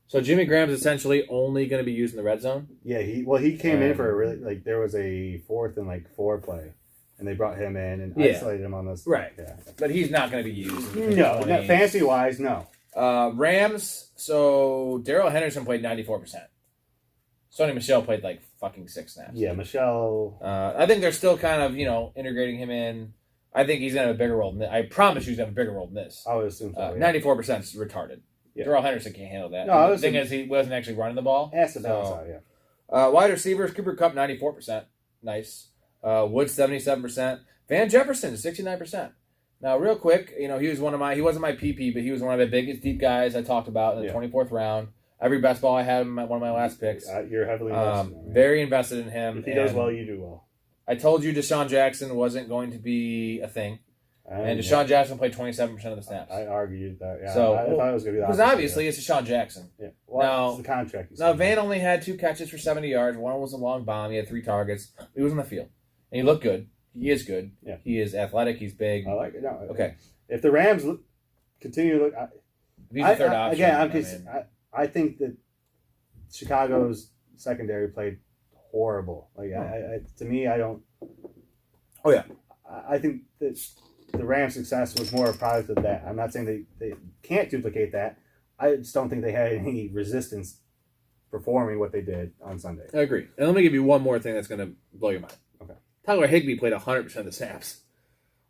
So Jimmy Graham's essentially only going to be used in the red zone. Yeah, he came in for a really there was a 4th and 4 play. And they brought him in and isolated him on this. Right. Yeah. But he's not going to be used. No, fantasy-wise, no. Rams, so Darrell Henderson played 94%. Sony Michel played fucking 6 snaps. Yeah, Michel. I think they're still kind of, integrating him in. I think he's going to have a bigger role than this. I promise he's going to have a bigger role than this. I would assume so. 94% is retarded. Yeah. Darrell Henderson can't handle that. No, the thing is, he wasn't actually running the ball. Has to balance out, yeah. Wide receivers, Cooper Kupp, 94%. Nice. Woods 77%, Van Jefferson 69%. Now, real quick, he wasn't my PP, but he was one of the biggest deep guys I talked about in the 24th round. Every best ball I had him at one of my last picks. You're heavily invested. Very invested in him. If he does well, you do well. I told you Deshaun Jackson wasn't going to be a thing, and Deshaun Jackson played 27% of the snaps. I argued that. Yeah, so I thought it was going to be the because obviously it's Deshaun Jackson. Yeah. Well, it's the contract. Now Van only had 2 catches for 70 yards. One was a long bomb. He had 3 targets. He was on the field. And he looked good. He is good. Yeah. He is athletic. He's big. I like it. No, okay. If the Rams continue to look... He's the third option. Again, I think that Chicago's secondary played horrible. To me, I don't... Oh, yeah. I think that the Rams' success was more a product of that. I'm not saying they can't duplicate that. I just don't think they had any resistance performing what they did on Sunday. I agree. And let me give you one more thing that's going to blow your mind. Okay. Tyler Higbee played 100% of the snaps.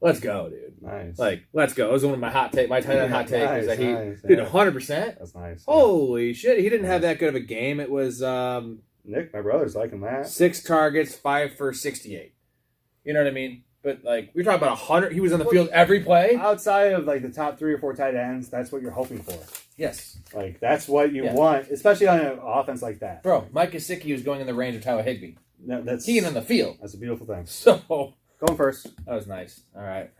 Let's go, dude. Nice. Let's go. It was one of my hot take. My tight end hot take was that he did 100%. That's nice. Holy shit. He didn't have that good of a game. It was Nick, my brother's liking that. 6 targets, 5 for 68. You know what I mean? But like we're talking about 100. He was on the field every play. Outside of like the top 3 or 4 tight ends, that's what you're hoping for. Yes. Like that's what you want, especially on an offense like that. Bro, Mike Gesicki was going in the range of Tyler Higbee. No, that's He on the field. That's a beautiful thing. So going first. That was nice. All right.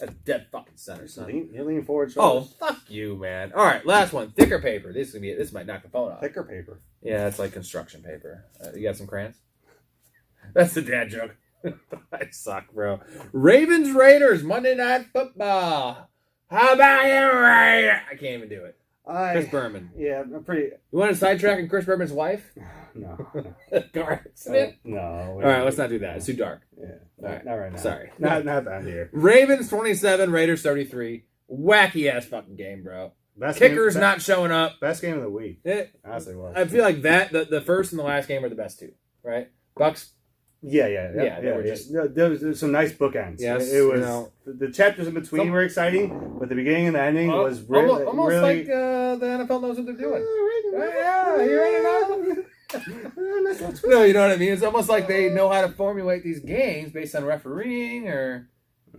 That's dead fucking center, son. You're leaning forward. Oh, fuck you, man. All right, last one. Thicker paper. This is gonna be it. This might knock the phone off. Thicker paper. Yeah, it's like construction paper. You got some crayons? That's the dad joke. I suck, bro. Ravens Raiders Monday Night Football. How about you, Raider? I can't even do it. Chris Berman. Yeah, I'm pretty. You want to sidetrack Chris Berman's wife? No. Car accident? No. All right, let's not do that. It's too dark. Yeah. All right. Not right now. Sorry. Not down here. Ravens 27, Raiders 33. Wacky ass fucking game, bro. Kicker's not showing up. Best game of the week. Honestly, was. I feel like the first and the last game are the best two, right? Bucks. Yeah. There was some nice bookends. Yes, it was the chapters in between were exciting, but the beginning and the ending was really, almost really like the NFL knows what they're doing. Yeah, you're in it. No, you know what I mean. It's almost like they know how to formulate these games based on refereeing or.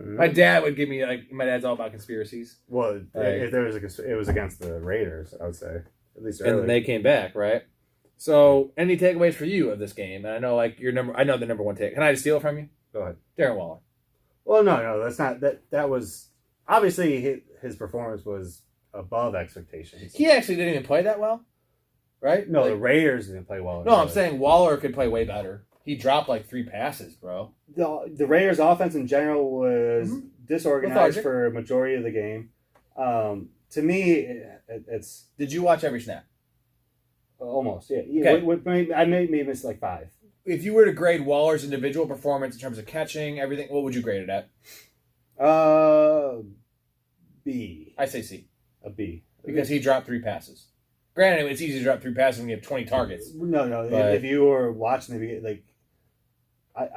My dad would give me my dad's all about conspiracies. Well, if there was it was against the Raiders, I would say at least early. And then they came back, right? So, any takeaways for you of this game? And I know I know the number one take. Can I just steal it from you? Go ahead, Darren Waller. Well, no, that's not that was obviously his performance was above expectations. He actually didn't even play that well, right? No, the Raiders didn't play well. No, I'm saying Waller could play way better. He dropped like 3 passes, bro. The Raiders' offense in general was disorganized for a majority of the game. To me, it's. Did you watch every snap? Almost, yeah. Okay. I maybe missed like 5. If you were to grade Waller's individual performance in terms of catching, everything, what would you grade it at? B. I say C. A B. Because he dropped 3 passes. Granted, it's easy to drop 3 passes when you have 20 targets. No. But if you were watching the like,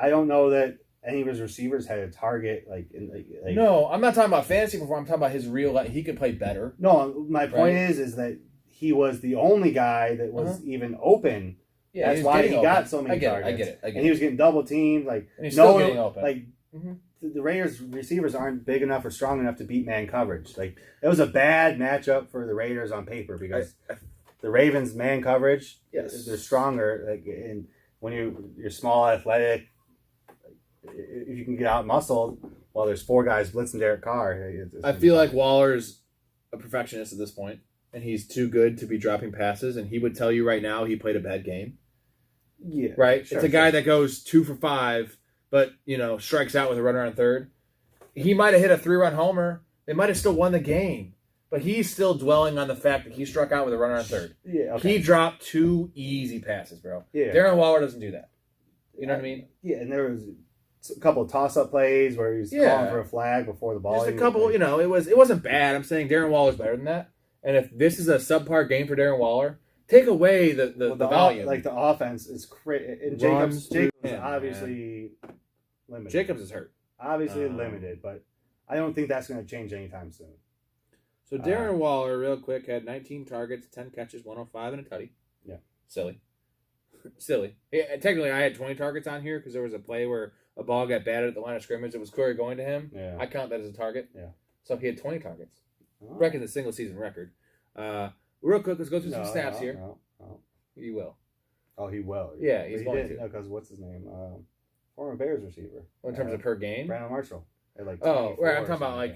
I don't know that any of his receivers had a target like. No, I'm not talking about fantasy performance. I'm talking about his real. He could play better. No, my point is that he was the only guy that was even open. Yeah, that's why he got so many targets. I get it. And he was getting double teamed. Like, and he's still getting open. Like, the Raiders receivers aren't big enough or strong enough to beat man coverage. Like, it was a bad matchup for the Raiders on paper because the Ravens man coverage, they're stronger. Like, and when you're small, athletic, if you can get out muscled while there's 4 guys blitzing Derek Carr. I feel like Waller's a perfectionist at this point, and he's too good to be dropping passes. And he would tell you right now he played a bad game. Yeah, right. It's a guy that goes 2 for 5, but strikes out with a runner on third. He might have hit a 3-run homer. They might have still won the game, but he's still dwelling on the fact that he struck out with a runner on third. Yeah, okay. He dropped 2 easy passes, bro. Yeah, Darren Waller doesn't do that. You know what I mean? Yeah, and there was a couple of toss-up plays where he was calling for a flag before the ball. Just a couple, it wasn't bad. I'm saying Darren Waller's better than that. And if this is a subpar game for Darren Waller, take away the volume. Like the offense is crazy. And Jacobs is obviously limited. Jacobs is hurt. Obviously limited, but I don't think that's going to change anytime soon. So Darren Waller, real quick, had 19 targets, 10 catches, 105, and a tutty. Yeah. Silly. Technically, I had 20 targets on here because there was a play where a ball got batted at the line of scrimmage. It was clearly going to him. Yeah. I count that as a target. Yeah. So he had 20 targets. Reckon the single season record. Real quick, let's go through some snaps here. No. You will. Oh, he will. Yeah, he's going to. No, because what's his name? Former Bears receiver. Well, in terms of per game? Brandon Marshall. Right. I'm talking about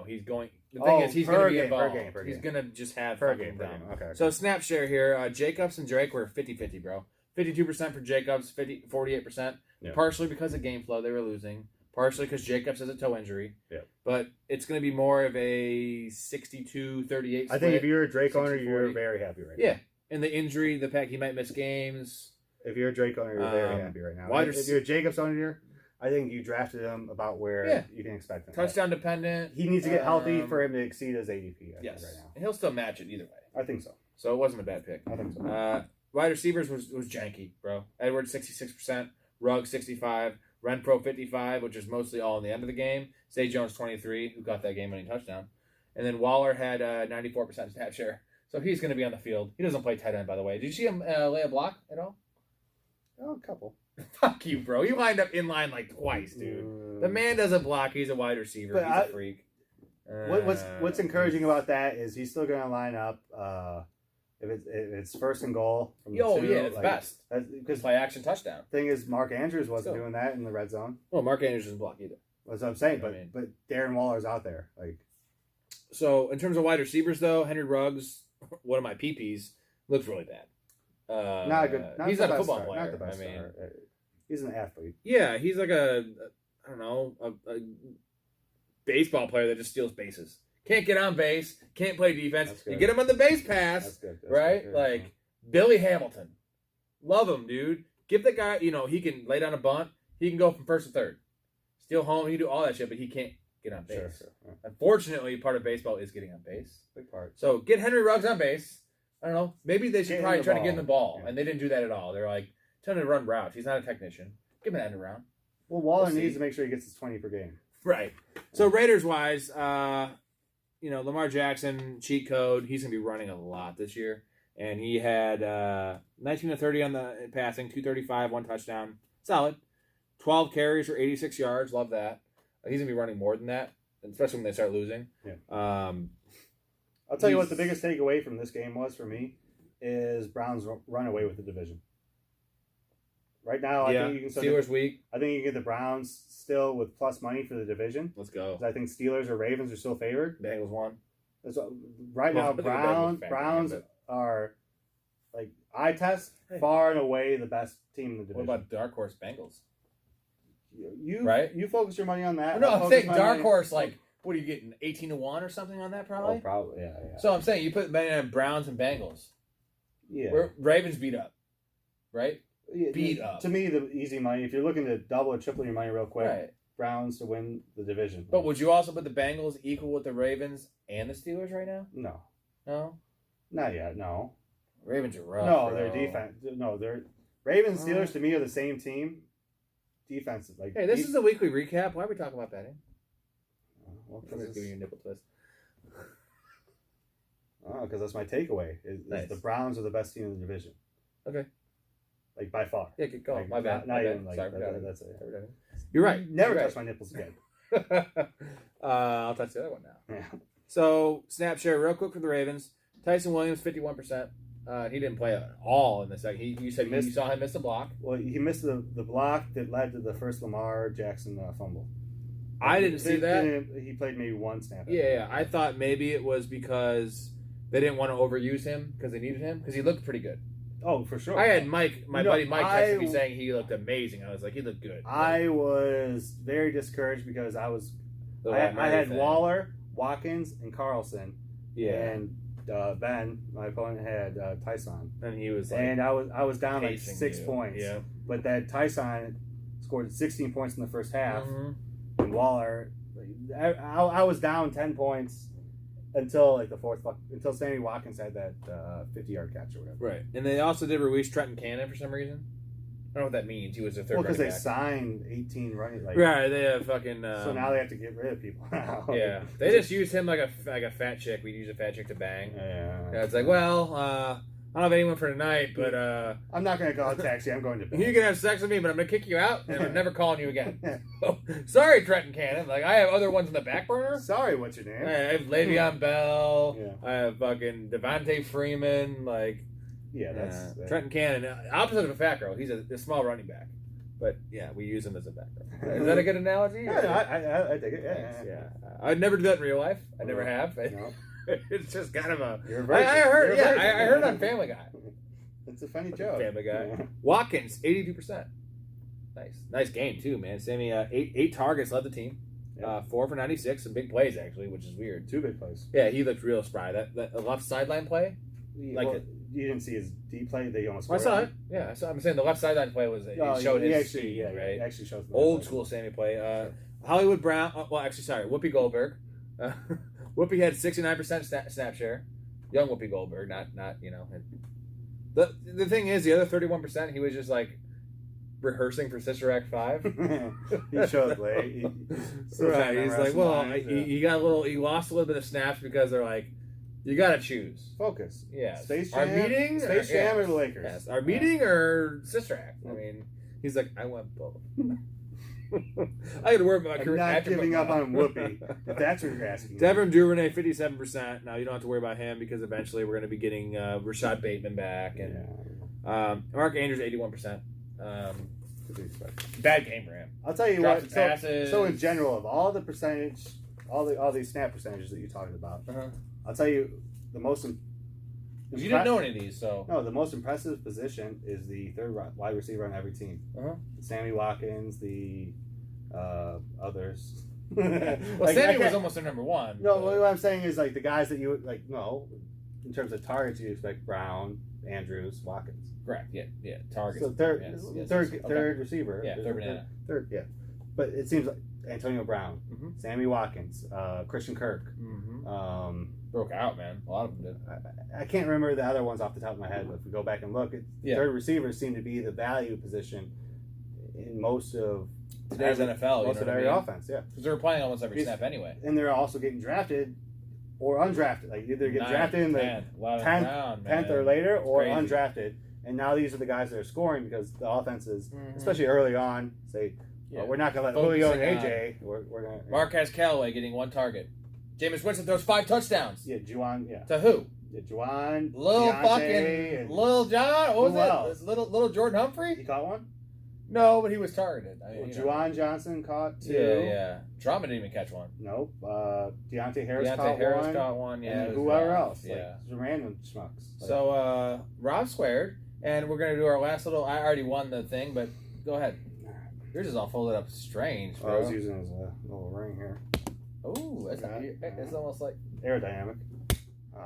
he's going. The thing is, he's going to be involved. Per game. He's going to just have per game. Okay. So snap share here. Jacobs and Drake were 50-50, bro. 52% for Jacobs, 48%. Yeah. Partially because of game flow, they were losing. Partially because Jacobs has a toe injury. Yeah. But it's going to be more of a 62-38 split. I think if you're a Drake owner, you're very happy right now. Yeah. And the injury, the fact he might miss games. If you're a Drake owner, you're very happy right now. If you're a Jacobs owner, I think you drafted him about where you can expect him. Touchdown dependent. He needs to get healthy for him to exceed his ADP. I think right now. And he'll still match it either way. I think so. So it wasn't a bad pick. I think so. Wide receivers was janky, bro. Edwards 66%, Ruggs 65%, Renfro 55%, which is mostly all in the end of the game. Zay Jones 23%, who got that game-winning touchdown. And then Waller had 94% snap share. So he's going to be on the field. He doesn't play tight end, by the way. Did you see him lay a block at all? Oh, a couple. Fuck you, bro. He lined up in line like twice, dude. The man doesn't block. He's a wide receiver. But He's a freak. What's encouraging about that is he's still going to line up if it's first and goal from the two. Yeah, it's best. Because play action touchdown. Thing is, Mark Andrews wasn't doing that in the red zone. Well, Mark Andrews doesn't block either. That's what I'm saying. But Darren Waller's out there. So in terms of wide receivers, though, Henry Ruggs, one of my PPs, looks really bad. Not a good. He's not a football player. player. Not the best star. He's an athlete. Yeah, he's like a baseball player that just steals bases. Can't get on base. Can't play defense. You get him on the base pass. That's good. Right? Good. Like Billy Hamilton. Love him, dude. Give the guy, he can lay down a bunt. He can go from first to third. Steal home. He can do all that shit, but he can't get on base. Sure. Yeah. Unfortunately, part of baseball is getting on base. Big part. So get Henry Ruggs on base. I don't know. Maybe they should probably try to get him the ball. Yeah. And they didn't do that at all. They're like, trying to run routes. He's not a technician. Give him an end around. Well, Waller needs to make sure he gets his 20 per game. Right. So Raiders-wise, Lamar Jackson, cheat code, he's going to be running a lot this year. And he had 19 to 30 on the passing, 235, 1 touchdown. Solid. 12 carries for 86 yards. Love that. He's going to be running more than that, especially when they start losing. Yeah. I'll tell you what the biggest takeaway from this game was for me is Browns run away with the division. Right now, I think you can Steelers week. I think you can get the Browns still with plus money for the division. Let's go. I think Steelers or Ravens are still favored. Bengals won. Now, Browns are like eye test far and away the best team in the division. What about dark horse Bengals? You focus your money on that. No, I'm saying dark horse. Like, what are you getting? 18 to 1 or something on that? Probably. Oh, probably. Yeah. So I'm saying you put money on Browns and Bengals. Yeah. Ravens beat up, right? Yeah, beat up. To me, the easy money, if you're looking to double or triple your money real quick, right. Browns to win the division. But would you also put the Bengals equal with the Ravens and the Steelers right now? No. No? Not yet, no. Ravens are rough. No, their defense. No, they're Ravens and Steelers to me are the same team. Defense is like. Hey, this is a weekly recap. Why are we talking about betting? Well, I'm just giving you a nipple twist. Oh, because that's my takeaway. Is the Browns are the best team in the division. Okay. Like by far. Yeah, keep going. Like, my bad. Not even Sorry, that's it. You're right. Never touch my nipples again. I'll touch the other one now. Yeah. So, snap share real quick for the Ravens. Tyson Williams, 51%. He didn't play at all in the second. You said you saw him miss the block. Well, he missed the block that led to the first Lamar Jackson fumble. I didn't see that. He played maybe one snap. Yeah. I thought maybe it was because they didn't want to overuse him because they needed him because he looked pretty good. Oh, for sure. I had my buddy Mike texted me saying he looked amazing. I was like, he looked good. I was very discouraged because I had Waller, Watkins, and Carlson. Yeah. And Ben, my opponent, had Tyson. And he was like, and I was down like 6 points. Yeah. But that Tyson scored 16 points in the first half. Mm-hmm. And Waller, I was down 10 points until like until Sammy Watkins had that 50-yard catch or whatever. Right. And they also did release Trenton Cannon for some reason. I don't know what that means. He was their third. Well, because they signed 18 running. Right. They have fucking. So now they have to get rid of people now. Yeah. They just use him like a fat chick. We use a fat chick to bang. Yeah. And it's like, well, I don't have anyone for tonight, but I'm not going to call a taxi. I'm going to bed. You can have sex with me, but I'm going to kick you out, and I'm never calling you again. Oh, sorry, Trenton Cannon. Like, I have other ones in the back burner. Sorry, what's your name? I have Le'Veon Bell. Yeah. I have fucking Devontae Freeman. Like, yeah, that's Trenton Cannon. Opposite of a fat girl. He's a small running back. But, yeah, we use him as a back girl. Is that a good analogy? Yeah, I take it. Yeah. I'd never do that in real life. I never have. No. It's just kind of a. You're a virgin. I heard it on Family Guy. It's a funny joke. Family Guy. Yeah. Watkins, 82%. Nice game too, man. Sammy, eight targets, led the team. Yeah. 4 for 96, some big plays actually, which is weird. 2 big plays. Yeah, he looked real spry. That left sideline play, You didn't see his deep play that he almost. I saw it. Yeah, I'm saying the left sideline play was it showed his speed, right? It actually shows old school Sammy play. Hollywood Brown. Whoopi Goldberg. Whoopi had 69% snap share. Young Whoopi Goldberg, not. The thing is, the other 31%, he was just like rehearsing for Sister Act 5. He showed late. He's like, well, he lost a little bit of snaps because they're like, you got to choose. Focus. Yeah. Space Our Jam. meeting. Space Jam or the Lakers. Yes. Our meeting or Sister Act. I mean, He's like, I want both. I got to worry about my I'm career. not giving up on Whoopi, if that's what you're asking. Devin Duvernay, 57%. Now, you don't have to worry about him because eventually we're going to be getting Rashad Bateman back. And Mark Andrews, 81%. Bad game for him. I'll tell you Drops what. passes. So in general, of all the percentage, all these snap percentages that you talked about, I'll tell you the most. You didn't know any of these, so no. The most impressive position is the third wide receiver on every team. Sammy Watkins, the others. Well, Sammy was almost their number one. No, what I'm saying is like the guys that you would like. No, in terms of targets, you expect Brown, Andrews, Watkins. Correct. Yeah. Targets. So third Okay. receiver. Yeah, third banana. Third, yeah. But it seems like Antonio Brown, Sammy Watkins, Christian Kirk. Broke out, man. A lot of them did. I can't remember the other ones off the top of my head, but if we go back and look, third receivers seem to be the value position in most of today's NFL. Most of every offense, yeah. Because they're playing almost every snap anyway. And they're also getting drafted or undrafted. Like either get drafted in the 10th or later or undrafted. And now these are the guys that are scoring because the offenses, especially early on, say, we're not going to let Julio and AJ. We're going to. Marquez Callaway getting 1 target. Jameis Winston throws 5 touchdowns. Yeah, Juwan. Yeah. To who? Yeah, Juwan. Lil John. What was it? Little Jordan Humphrey? He caught one? No, but he was targeted. Juwan Johnson caught 2. Yeah. Trauma didn't even catch one. Nope. Deontay Harris caught one. Yeah. And whoever else. Yeah. Like, random schmucks. So, Rob squared, and we're going to do our last little. I already won the thing, but go ahead. Yours is all folded up strange, bro. I was using it as a little ring here. Ooh, it's almost like aerodynamic.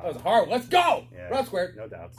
that was hard. Let's go. Yeah, Rob squared. No doubts.